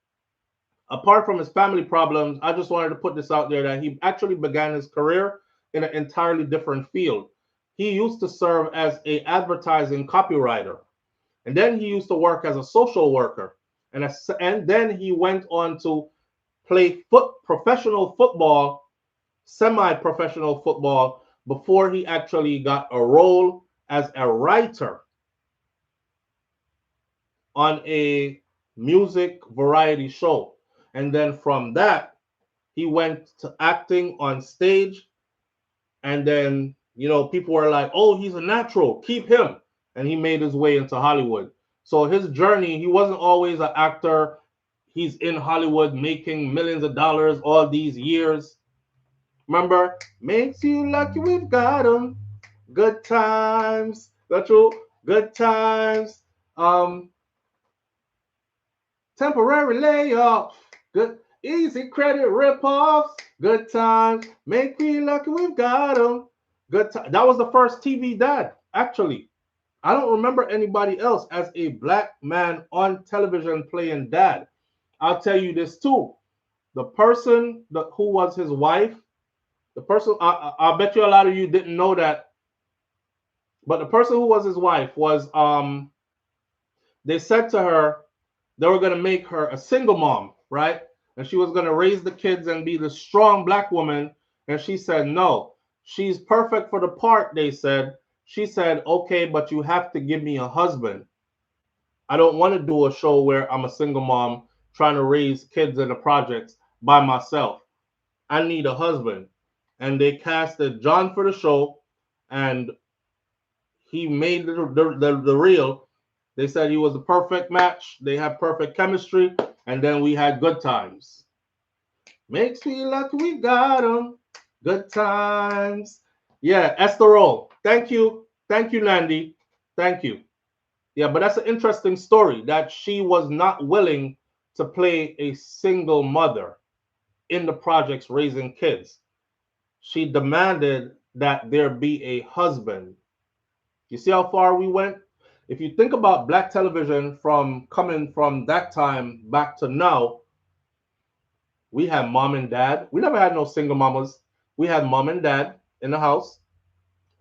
apart from his family problems, I just wanted to put this out there that he actually began his career in an entirely different field. He used to serve as an advertising copywriter, and then he used to work as a social worker, and then he went on to play professional football, semi-professional football, before he actually got a role as a writer on a music variety show. And then from that, he went to acting on stage. And then, you know, people were like, oh, he's a natural, keep him. And he made his way into Hollywood. So his journey, he wasn't always an actor. He's in Hollywood making millions of dollars all these years. Remember, makes you lucky we've got him. Good times. That's true. Good times. Temporary layoff. Good, easy credit ripoffs. Good times. Make me lucky we've got them. Good time. That was the first TV dad, actually. I don't remember anybody else as a black man on television playing dad. I'll tell you this too. The person who was his wife, the person, I bet you a lot of you didn't know that, but the person who was his wife was, they said to her, they were going to make her a single mom, right? And she was going to raise the kids and be the strong black woman. And she said, no, she's perfect for the part, they said. She said, okay, but you have to give me a husband. I don't want to do a show where I'm a single mom trying to raise kids in the projects by myself. I need a husband. And they casted John for the show, and he made the reel. They said he was the perfect match. They had perfect chemistry, and then we had good times. Makes me lucky we got them. Good times. Yeah, Esther. Thank you. Thank you, Nandy. Thank you. Yeah, but that's an interesting story that she was not willing to play a single mother in the projects raising kids. She demanded that there be a husband. You see how far we went? If you think about black television from coming from that time back to now, we had mom and dad. We never had no single mamas. We had mom and dad in the house.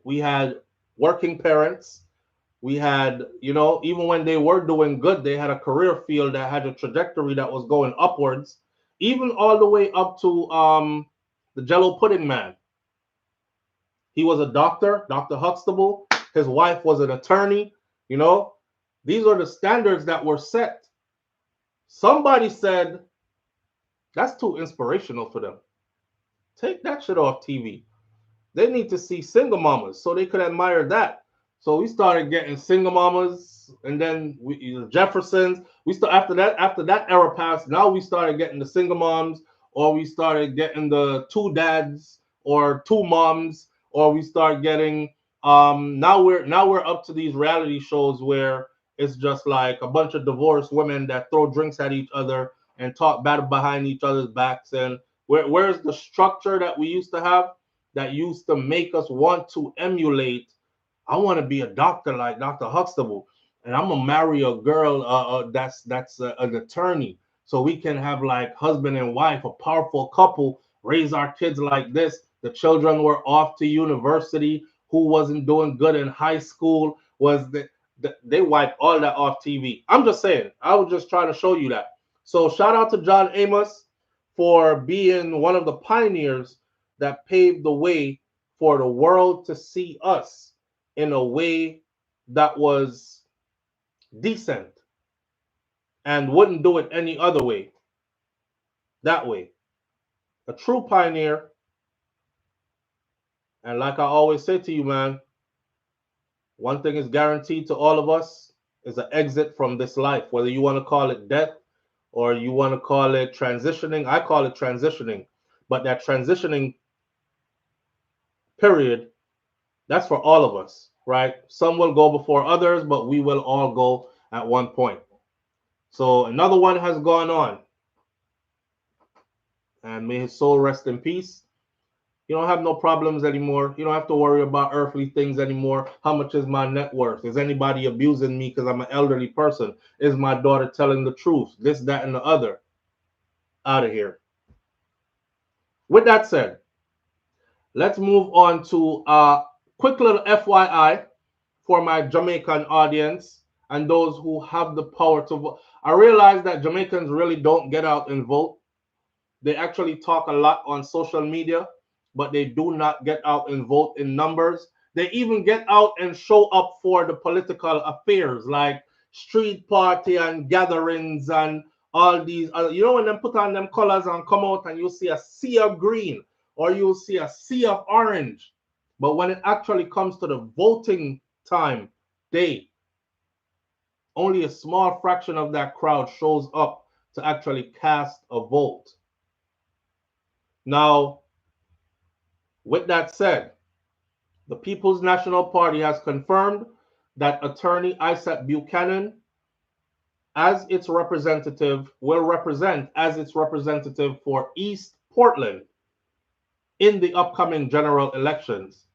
We had working parents. We had, you know, even when they were doing good, they had a career field that had a trajectory that was going upwards, even all the way up to the Jello Pudding Man. He was a doctor, Dr. Huxtable. His wife was an attorney. You know, these are the standards that were set. Somebody said, that's too inspirational for them. Take that shit off TV. They need to see single mamas so they could admire that. So we started getting single mamas, and then the Jeffersons. After that era passed. Now we started getting the single moms, or we started getting the two dads or two moms, or we start getting now we're up to these reality shows where it's just like a bunch of divorced women that throw drinks at each other and talk bad behind each other's backs. And where's the structure that we used to have that used to make us want to emulate? I want to be a doctor like Dr. Huxtable, and I'm gonna marry a girl that's an attorney, so we can have like husband and wife, a powerful couple, raise our kids like this. The children were off to university. who wasn't doing good in high school, they wiped all that off TV. I'm just saying. I was just trying to show you that. So shout out to John Amos for being one of the pioneers that paved the way for the world to see us in a way that was decent and wouldn't do it any other way. That way. A true pioneer. And like I always say to you, man, one thing is guaranteed to all of us is an exit from this life, whether you want to call it death or you want to call it transitioning. I call it transitioning. But that transitioning period, that's for all of us, right? Some will go before others, but we will all go at one point. So another one has gone on. And may his soul rest in peace. You don't have no problems anymore. You don't have to worry about earthly things anymore. How much is my net worth? Is anybody abusing me because I'm an elderly person? Is my daughter telling the truth? This, that, and the other. Out of here. With that said, let's move on to a quick little FYI for my Jamaican audience and those who have the power to vote. I realize that Jamaicans really don't get out and vote. They actually talk a lot on social media, but they do not get out and vote in numbers. They even get out and show up for the political affairs like street party and gatherings and all these. You know, when they put on them colors and come out and you see a sea of green or you see a sea of orange. But when it actually comes to the voting time day, only a small fraction of that crowd shows up to actually cast a vote. Now, with that said, the People's National Party has confirmed that attorney Isat Buchanan as its representative will represent as its representative for East Portland in the upcoming general elections.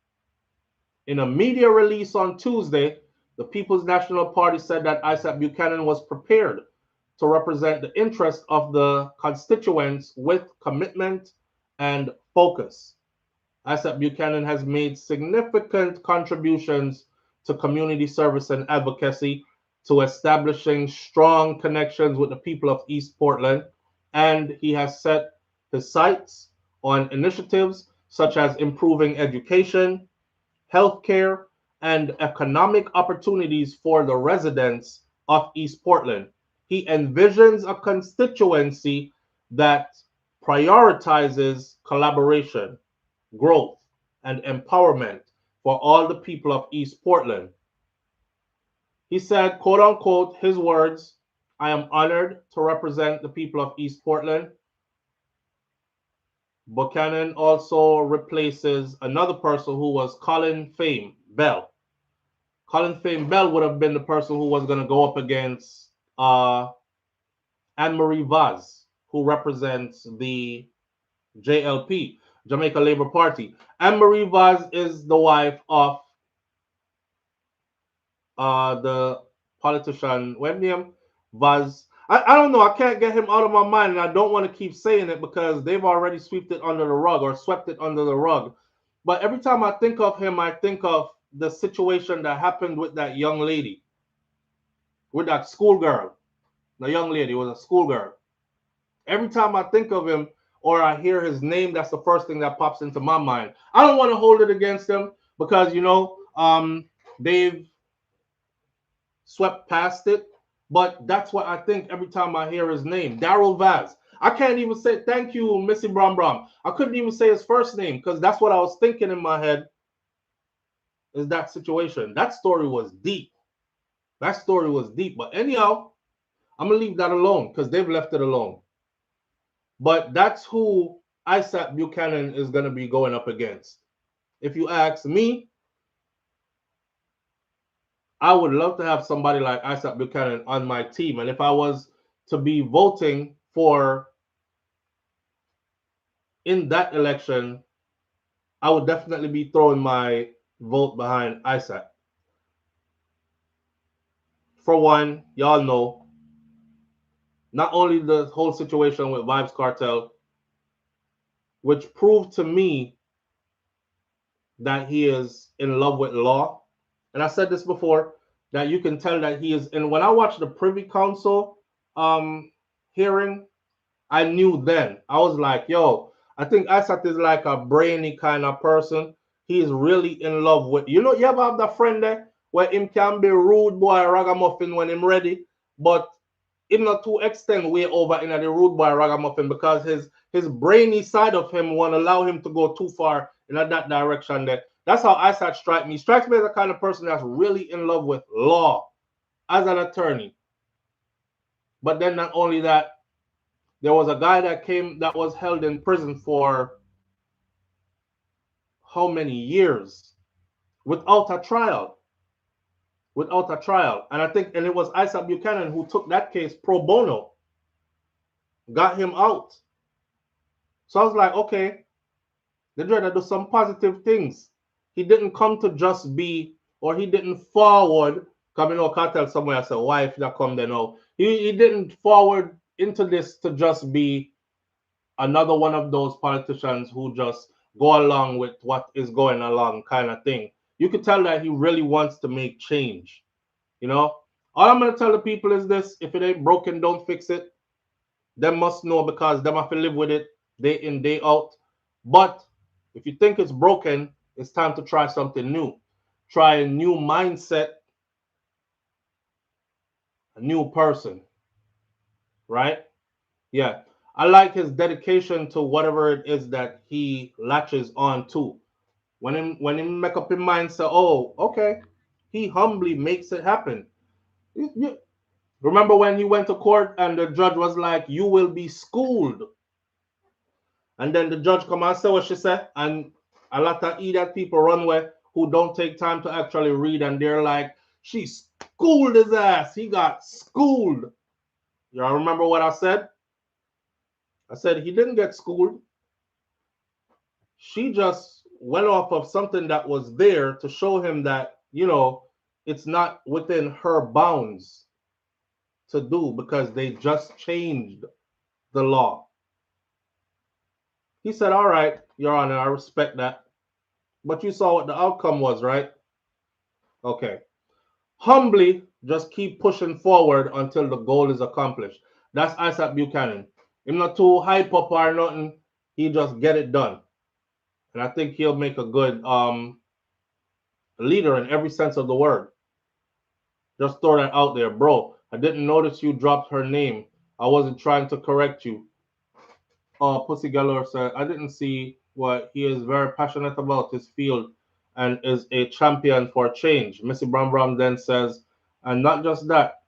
In a media release on Tuesday, the People's National Party said that Isat Buchanan was prepared to represent the interests of the constituents with commitment and focus. Isat Buchanan has made significant contributions to community service and advocacy, to establishing strong connections with the people of East Portland, and he has set his sights on initiatives such as improving education, healthcare, and economic opportunities for the residents of East Portland. He envisions a constituency that prioritizes collaboration, growth, and empowerment for all the people of East Portland. He said, quote unquote, his words, "I am honored to represent the people of East Portland." Buchanan also replaces another person who was Colin Fame Bell. Colin Fame Bell would have been the person who was going to go up against Ann Marie Vaz, who represents the JLP, Jamaica Labour Party. Ann Marie Vaz is the wife of the politician, what name? Vaz. I don't know. I can't get him out of my mind, and I don't want to keep saying it because they've already swept it under the rug or swept it under the rug. But every time I think of him, I think of the situation that happened with that young lady, with that schoolgirl. The young lady was a schoolgirl. Every time I think of him or I hear his name, that's the first thing that pops into my mind. I don't want to hold it against him because, you know, they've swept past it. But that's what I think every time I hear his name, Daryl Vaz. I can't even say thank you, Missy Brom Brom. I couldn't even say his first name because that's what I was thinking in my head is that situation. That story was deep. That story was deep. But anyhow, I'm going to leave that alone because they've left it alone. But that's who Isat Buchanan is going to be going up against. If you ask me, I would love to have somebody like Isat Buchanan on my team. And if I was to be voting for in that election, I would definitely be throwing my vote behind Isat. For one, y'all know, not only the whole situation with Vybz Kartel, which proved to me that he is in love with law. And I said this before, that you can tell that he is. And when I watched the Privy Council hearing, I knew then. I was like, yo, I think Isat is like a brainy kind of person. He is really in love with, you know, you ever have that friend there where him can be rude boy ragamuffin when him ready, but him not to extend way over in the rude boy ragamuffin because his brainy side of him won't allow him to go too far in that direction there. That's how Isat strikes me. Strikes me as the kind of person that's really in love with law as an attorney. But then not only that, there was a guy that was held in prison for how many years without a trial? Without a trial. And it was Isat Buchanan who took that case pro bono, got him out. So I was like, okay, they're trying to do some positive things. He didn't come to just be, or he didn't forward, coming out Kartel somewhere as a wife that come there now. He didn't forward into this to just be another one of those politicians who just go along with what is going along kind of thing. You could tell that he really wants to make change. You know, all I'm going to tell the people is this: if it ain't broken, don't fix it. Them must know because them have to live with it day in, day out. But if you think it's broken, it's time to try something new. Try a new mindset, a new person, right? Yeah. I like his dedication to whatever it is that he latches on to. When he make up his mind, say, oh, okay, he humbly makes it happen. Remember when he went to court and the judge was like, you will be schooled. And then the judge come and say what she said, and a lot of idiot people run away who don't take time to actually read, and they're like, she schooled his ass. He got schooled. Y'all remember what I said? I said he didn't get schooled. She just went off of something that was there to show him that, you know, it's not within her bounds to do because they just changed the law. He said, all right, Your Honor, I respect that. But you saw what the outcome was, right? Okay. Humbly, just keep pushing forward until the goal is accomplished. That's Isat Buchanan. Him not too hype up or nothing. He just get it done. And I think he'll make a good leader in every sense of the word. Just throw that out there. Bro, I didn't notice you dropped her name. I wasn't trying to correct you. Pussy Galore said, I didn't see what he is very passionate about his field and is a champion for change. Missy Brown Brown then says, and not just that,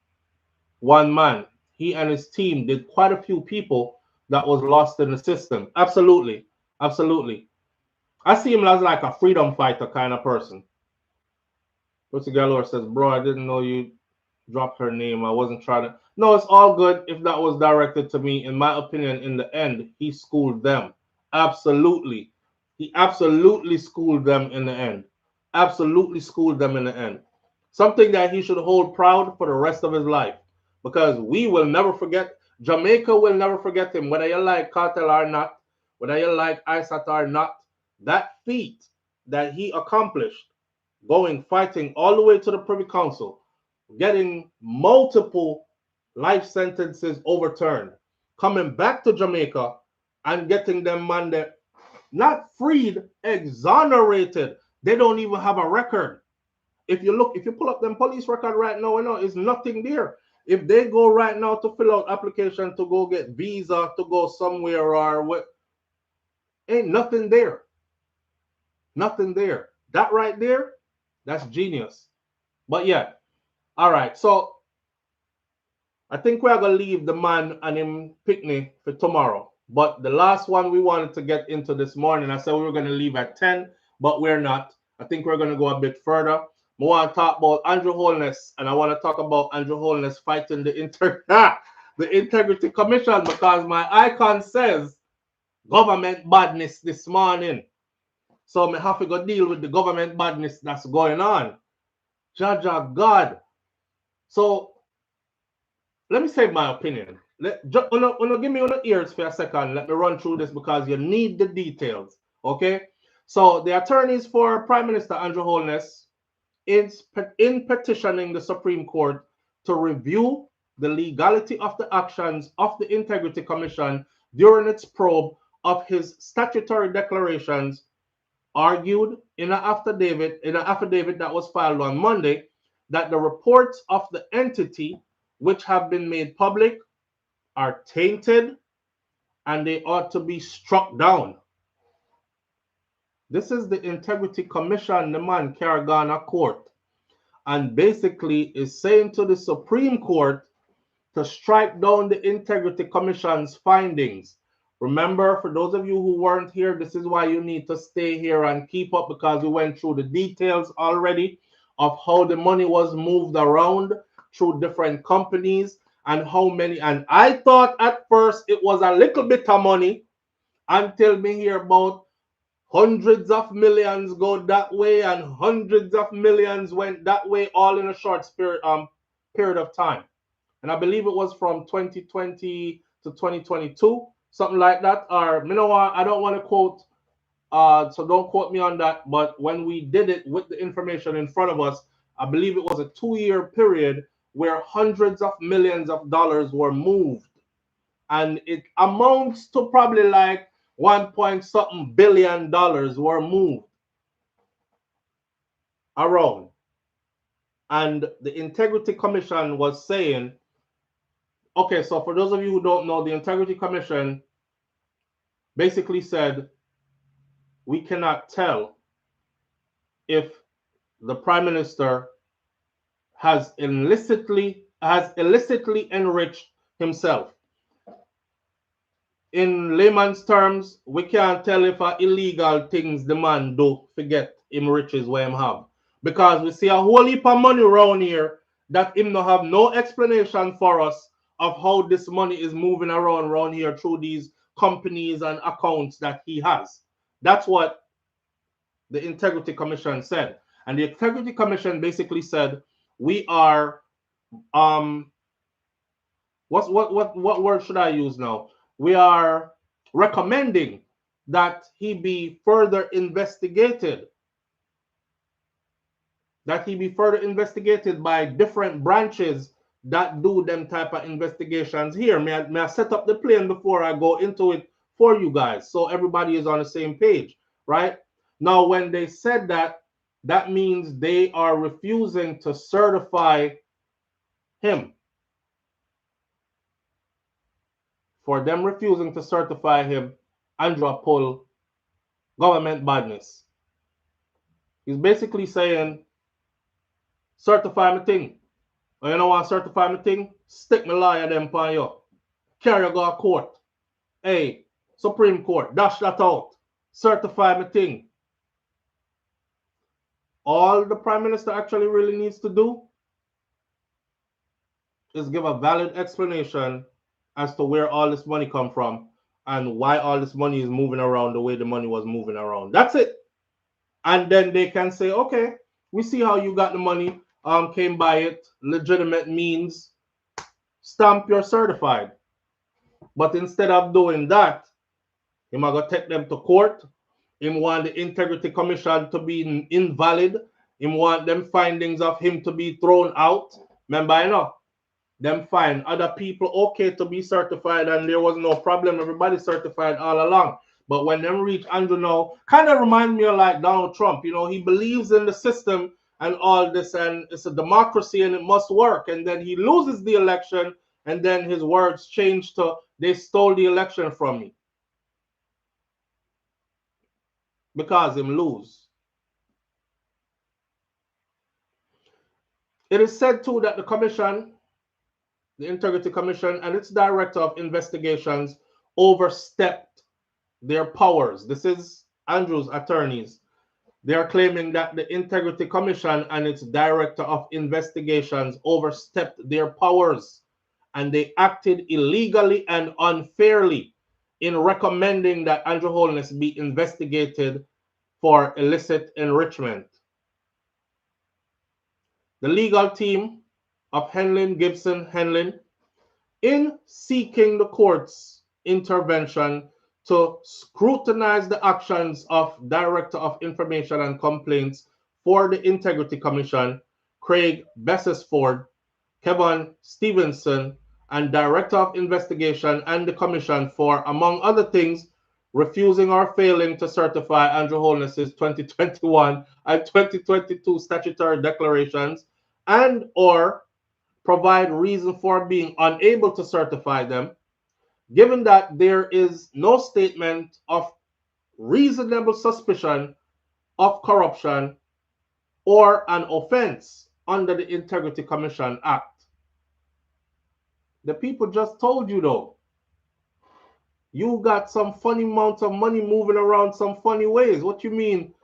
one man, he and his team did quite a few people that was lost in the system. Absolutely. Absolutely. I see him as like a freedom fighter kind of person. Pussy Galore says, bro, I didn't know you dropped her name. I wasn't trying to. No, it's all good if that was directed to me. In my opinion, in the end, he schooled them. Absolutely. He absolutely schooled them in the end. Absolutely schooled them in the end. Something that he should hold proud for the rest of his life. Because we will never forget, Jamaica will never forget him, whether you like Kartel or not, whether you like Isat or not. That feat that he accomplished, fighting all the way to the Privy Council, getting multiple life sentences overturned, coming back to Jamaica and getting them man there, not freed, exonerated. They don't even have a record. If you pull up them police record right now, it's nothing there. If they go right now to fill out application to go get visa to go somewhere or what, ain't nothing there. Nothing there. That right there, that's genius. But yeah, all right. So I think we're going to leave the man and him picnic for tomorrow. But the last one we wanted to get into this morning, I said we were going to leave at 10, but we're not. I think we're going to go a bit further. I want to talk about Andrew Holness, and I want to talk about Andrew Holness fighting the Integrity Commission because my icon says government badness this morning. So I have to go deal with the government badness that's going on. Jaja God. So let me say my opinion. Give me your ears for a second. Let me run through this because you need the details. Okay? So the attorneys for Prime Minister Andrew Holness is in petitioning the Supreme Court to review the legality of the actions of the Integrity Commission during its probe of his statutory declarations, argued in an affidavit that was filed on Monday that the reports of the entity which have been made public are tainted and they ought to be struck down. This is the Integrity Commission, the man Caragana Court, and basically is saying to the Supreme Court to strike down the Integrity Commission's findings. Remember, for those of you who weren't here, this is why you need to stay here and keep up, because we went through the details already of how the money was moved around through different companies and how many. And I thought at first it was a little bit of money until me hear about hundreds of millions go that way and hundreds of millions went that way, all in a short period of time. And I believe it was from 2020 to 2022, something like that. Or, you know what, I don't want to quote, so don't quote me on that. But when we did it with the information in front of us, I believe it was a 2-year period where hundreds of millions of dollars were moved. And it amounts to probably like 1 point something billion were moved around. And the Integrity Commission was saying, okay, so for those of you who don't know, the Integrity Commission basically said we cannot tell if the Prime Minister has illicitly enriched himself. In layman's terms, we can't tell if illegal things the man do forget him riches where him have. Because we see a whole heap of money around here that him no have no explanation for us of how this money is moving around here through these companies and accounts that he has. That's what the Integrity Commission said. And the Integrity Commission basically said, we are what word should I use now? We are recommending that he be further investigated. That he be further investigated by different branches that do them type of investigations here. May I set up the plan before I go into it for you guys so everybody is on the same page, right? Now, when they said that, that means they are refusing to certify him. For them refusing to certify him, Andrew pull government badness. He's basically saying, certify me thing. Or you don't want to certify me thing? Stick me lawyer them upon you. Carry you go to court. Hey, Supreme Court, dash that out. Certify me thing. All the Prime Minister actually really needs to do is give a valid explanation as to where all this money come from and why all this money is moving around the way the money was moving around. That's it. And then they can say, okay, we see how you got the money, came by it, legitimate means, stamp you're certified. But instead of doing that, he might go take them to court. Him want the Integrity Commission to be invalid. Him want them findings of him to be thrown out. Remember, you know, them find other people okay to be certified and there was no problem. Everybody certified all along. But when them reach Andrew now, kind of remind me of like Donald Trump. You know, he believes in the system and all this, and it's a democracy and it must work. And then he loses the election, and then his words change to, they stole the election from me. Because him lose. It is said too that the commission, the Integrity Commission, and its director of investigations overstepped their powers. This is Andrew's attorneys. They are claiming that the Integrity Commission and its director of investigations overstepped their powers and they acted illegally and unfairly in recommending that Andrew Holness be investigated for illicit enrichment. The legal team of Henlin, Gibson, Henlin, in seeking the court's intervention to scrutinize the actions of Director of Information and Complaints for the Integrity Commission, Craig Bessesford, Kevin Stevenson, and Director of Investigation and the Commission for, among other things, refusing or failing to certify Andrew Holness's 2021 and 2022 statutory declarations and or provide reason for being unable to certify them, given that there is no statement of reasonable suspicion of corruption or an offense under the Integrity Commission Act. The people just told you though. You got some funny amount of money moving around some funny ways. What you mean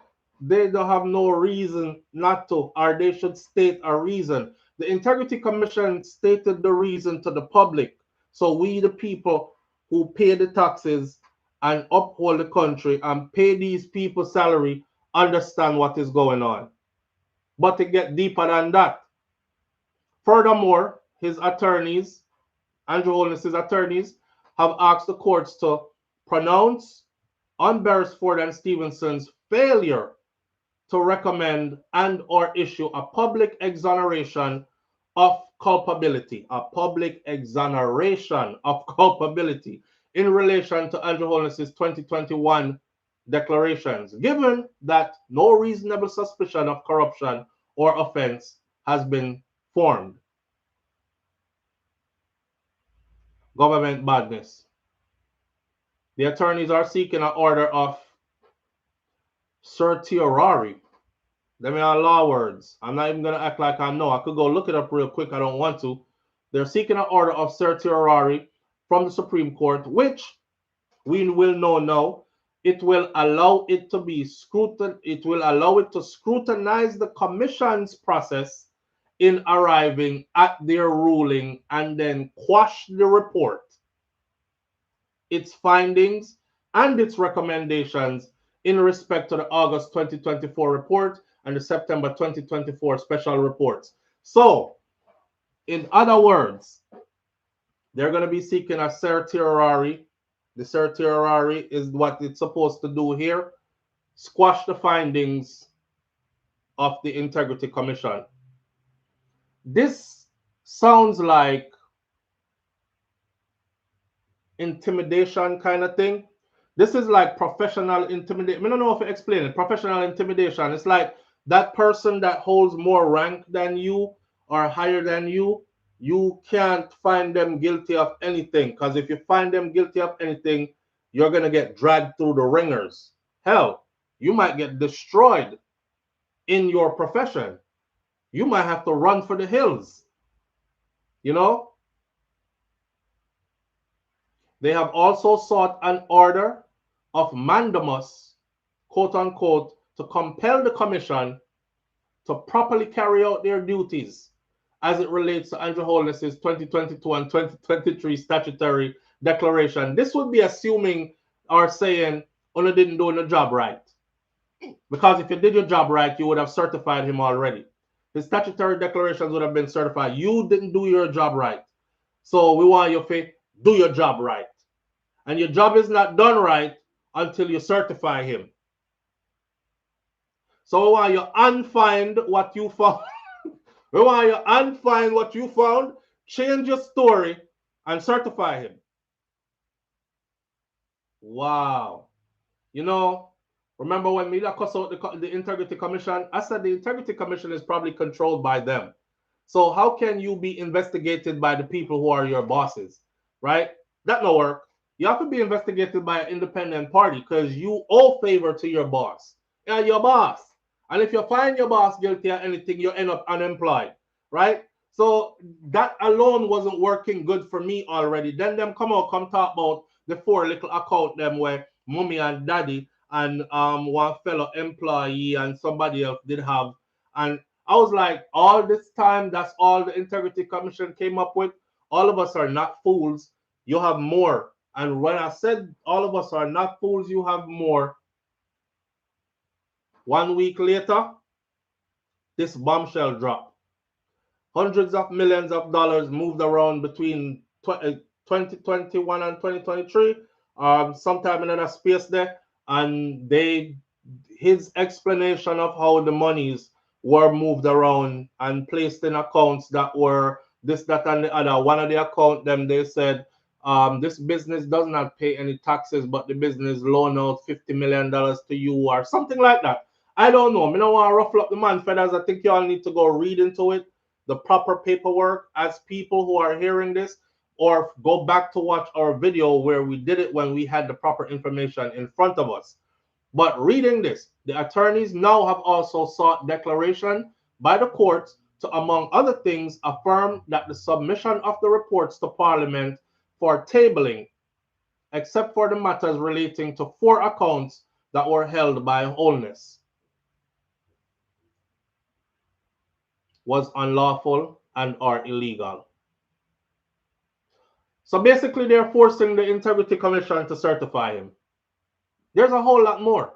they don't have no reason not to, or they should state a reason? The Integrity Commission stated the reason to the public. So we, the people who pay the taxes and uphold the country and pay these people's salary, understand what is going on. But to get deeper than that, furthermore, his attorneys, Andrew Holness's attorneys, have asked the courts to pronounce on Beresford and Stevenson's failure to recommend and or issue a public exoneration of culpability, in relation to Andrew Holness's 2021 declarations, given that no reasonable suspicion of corruption or offense has been formed. Government badness. The attorneys are seeking an order of certiorari. Let me have law words. I'm not even going to act like I know. I could go look it up real quick. I don't want to. They're seeking an order of certiorari from the Supreme Court, which we will know now. It will allow it to be scrutinized. It will allow it to scrutinize the commission's process in arriving at their ruling and then quash the report, its findings, and its recommendations in respect to the August 2024 report and the September 2024 special reports. So, in other words, they're going to be seeking a certiorari. The certiorari is what it's supposed to do here: squash the findings of the Integrity Commission. This sounds like intimidation kind of thing. This is like professional intimidation. I don't know if I explain it. Professional intimidation. It's like that person that holds more rank than you or higher than you, you can't find them guilty of anything. Because if you find them guilty of anything, you're going to get dragged through the ringers. Hell, you might get destroyed in your profession. You might have to run for the hills. You know? They have also sought an order of mandamus, quote unquote, to compel the commission to properly carry out their duties as it relates to Andrew Holness's 2022 and 2023 statutory declaration. This would be assuming or saying, you didn't do the job right. Because if you did your job right, you would have certified him already. His statutory declarations would have been certified. You didn't do your job right. So we want you to do your job right. And your job is not done right until you certify him. So we want you unfind what you found. We want you unfind what you found, change your story, and certify him. Wow. You know, remember when me cuss out the Integrity Commission? I said the Integrity Commission is probably controlled by them. So how can you be investigated by the people who are your bosses, right? That no work. You have to be investigated by an independent party because you owe favor to your boss. Yeah, your boss. And if you find your boss guilty of anything, you end up unemployed, right? So that alone wasn't working good for me already. Then them come talk about the 4 little account them where mommy and daddy and one fellow employee and somebody else did have. And I was like, all this time, that's all the Integrity Commission came up with. All of us are not fools. You have more. And when I said all of us are not fools, you have more. 1 week later, this bombshell dropped. Hundreds of millions of dollars moved around between 2021 and 2023. sometime in another space there, and his explanation of how the monies were moved around and placed in accounts that were this, that, and the other. One of the account them, they said, this business does not pay any taxes, but the business loan out $50 million to you or something like that. I don't know. I don't want to ruffle up the man feathers. I think you all need to go read into it, the proper paperwork, as people who are hearing this, or go back to watch our video where we did it when we had the proper information in front of us. But reading this, the attorneys now have also sought declaration by the courts to, among other things, affirm that the submission of the reports to Parliament for tabling, except for the matters relating to 4 accounts that were held by Holness, was unlawful and are illegal. So basically, they're forcing the Integrity Commission to certify him. There's a whole lot more.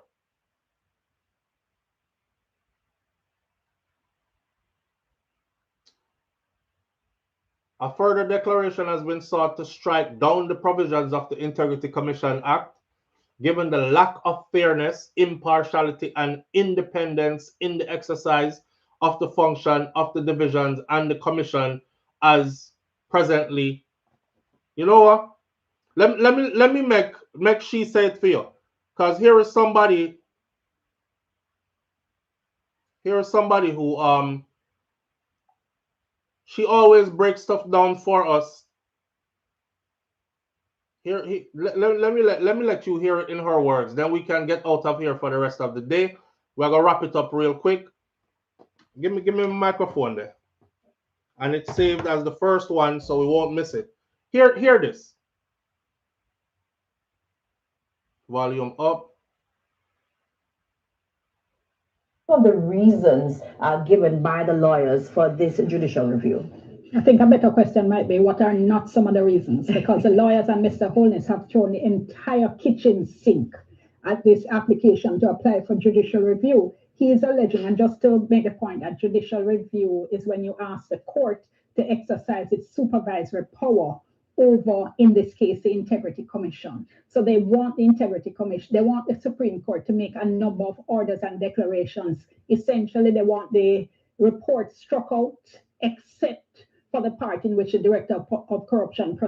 A further declaration has been sought to strike down the provisions of the Integrity Commission Act, given the lack of fairness, impartiality, and independence in the exercise of the function of the divisions and the commission as presently. You know what? Let me make she say it for you, because here is somebody who she always breaks stuff down for us. Let me let you hear it in her words. Then we can get out of here for the rest of the day. We're gonna wrap it up real quick. Give me a microphone there, and it's saved as the first one, so we won't miss it. Hear this. Volume up. What are the reasons given by the lawyers for this judicial review? I think a better question might be, what are not some of the reasons? Because the lawyers and Mr. Holness have thrown the entire kitchen sink at this application to apply for judicial review. He is alleging, and just to make the point, that judicial review is when you ask the court to exercise its supervisory power over, in this case, the Integrity Commission. So they want the Integrity Commission, they want the Supreme Court to make a number of orders and declarations. Essentially, they want the report struck out, except for the part in which the Director of Corruption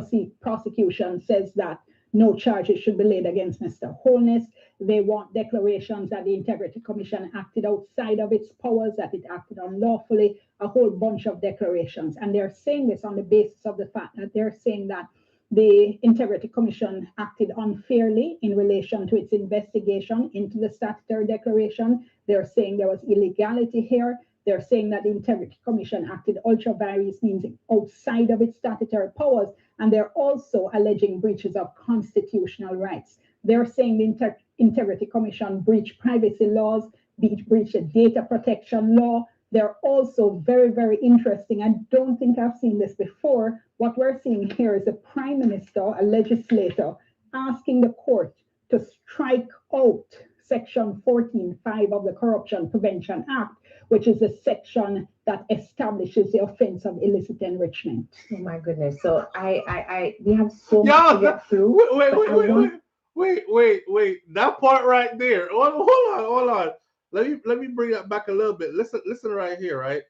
Prosecution says that no charges should be laid against Mr. Holness. They want declarations that the Integrity Commission acted outside of its powers, that it acted unlawfully, a whole bunch of declarations. And they're saying this on the basis of the fact that they're saying that the Integrity Commission acted unfairly in relation to its investigation into the statutory declaration. They're saying there was illegality here. They're saying that the Integrity Commission acted ultra vires, means outside of its statutory powers, and they're also alleging breaches of constitutional rights. They're saying the Integrity Commission breached privacy laws, breached the data protection law. They're also very, very interesting. I don't think I've seen this before. What we're seeing here is a prime minister, a legislator, asking the court to strike out Section 14(5) of the Corruption Prevention Act, which is a section that establishes the offense of illicit enrichment. Oh my goodness! So we have so much to get through. Wait! That part right there. Hold on. Let me bring that back a little bit. Listen right here, right?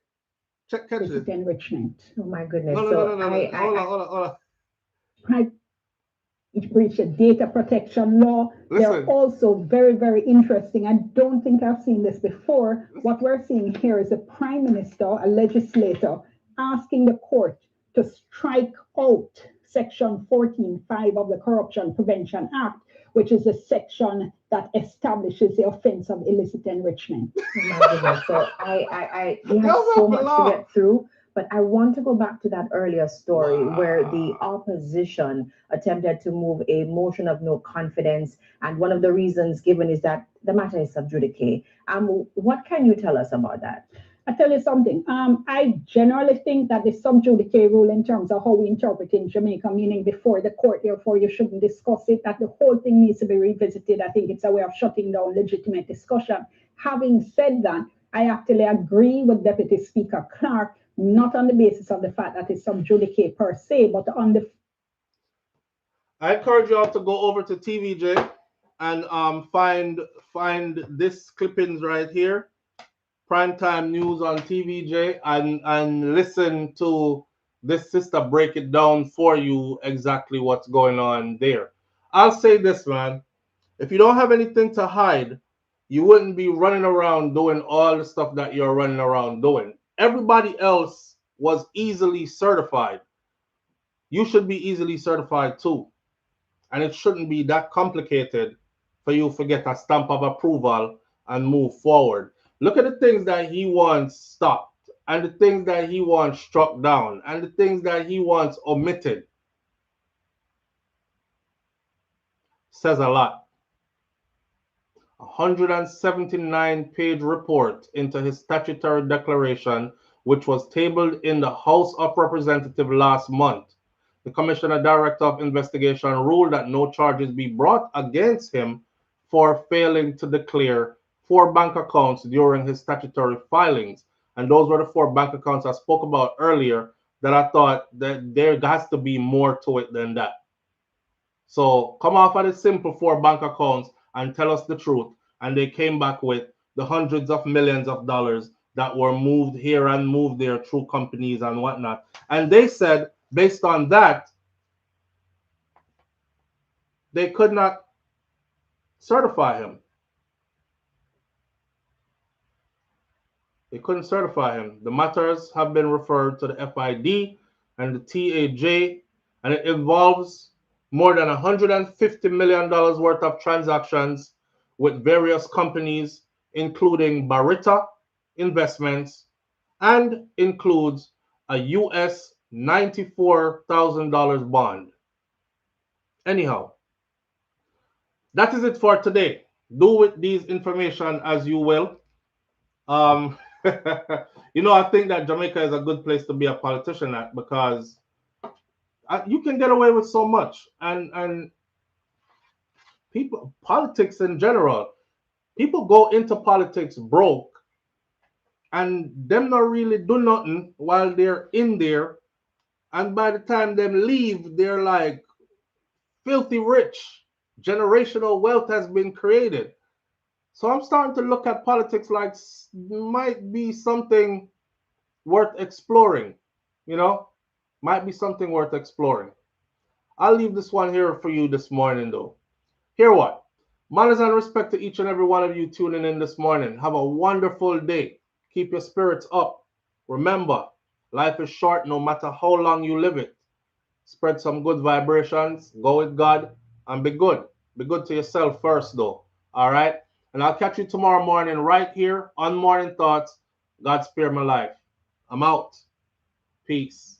Catch this. Illicit enrichment. Oh my goodness! No. Hold on. It breached the data protection law. They're also very, very interesting. I don't think I've seen this before. What we're seeing here is a prime minister, a legislator, asking the court to strike out Section 14(5) of the Corruption Prevention Act, which is a section that establishes the offense of illicit enrichment. Oh my goodness. So we have so much to get through. But I want to go back to that earlier story where the opposition attempted to move a motion of no confidence. And one of the reasons given is that the matter is sub judice. What can you tell us about that? I tell you something. I generally think that the sub judice rule, in terms of how we interpret in Jamaica, meaning before the court, therefore you shouldn't discuss it, that the whole thing needs to be revisited. I think it's a way of shutting down legitimate discussion. Having said that, I actually agree with Deputy Speaker Clark, not on the basis of the fact that it's sub judice per se, but on the... I encourage you all to go over to TVJ and find this clippings right here, primetime news on TVJ, and listen to this sister break it down for you exactly what's going on there. I'll say this, man. If you don't have anything to hide, you wouldn't be running around doing all the stuff that you're running around doing. Everybody else was easily certified. You should be easily certified too. And it shouldn't be that complicated for you to get a stamp of approval and move forward. Look at the things that he wants stopped, and the things that he wants struck down, and the things that he wants omitted. Says a lot. 179-page report into his statutory declaration, which was tabled in the House of Representatives last month. The Commissioner Director of Investigation ruled that no charges be brought against him for failing to declare 4 bank accounts during his statutory filings. And those were the 4 bank accounts I spoke about earlier that I thought that there has to be more to it than that. So come off of the simple 4 bank accounts and tell us the truth. And they came back with the hundreds of millions of dollars that were moved here and moved there through companies and whatnot. And they said, based on that, they could not certify him. They couldn't certify him. The matters have been referred to the FID and the TAJ, and it involves more than $150 million worth of transactions with various companies, including Barita Investments, and includes a US $94,000 bond. Anyhow, that is it for today. Do with these information as you will. You know, I think that Jamaica is a good place to be a politician at, because you can get away with so much, and people, politics in general, people go into politics broke, and them not really do nothing while they're in there, and by the time them leave, they're like filthy rich. Generational wealth has been created. So I'm starting to look at politics like might be something worth exploring, you know, might be something worth exploring. I'll leave this one here for you this morning, though. Hear what? Manners and respect to each and every one of you tuning in this morning. Have a wonderful day. Keep your spirits up. Remember, life is short no matter how long you live it. Spread some good vibrations. Go with God and be good. Be good to yourself first, though. All right? And I'll catch you tomorrow morning right here on Morning Thoughts. God spare my life. I'm out. Peace.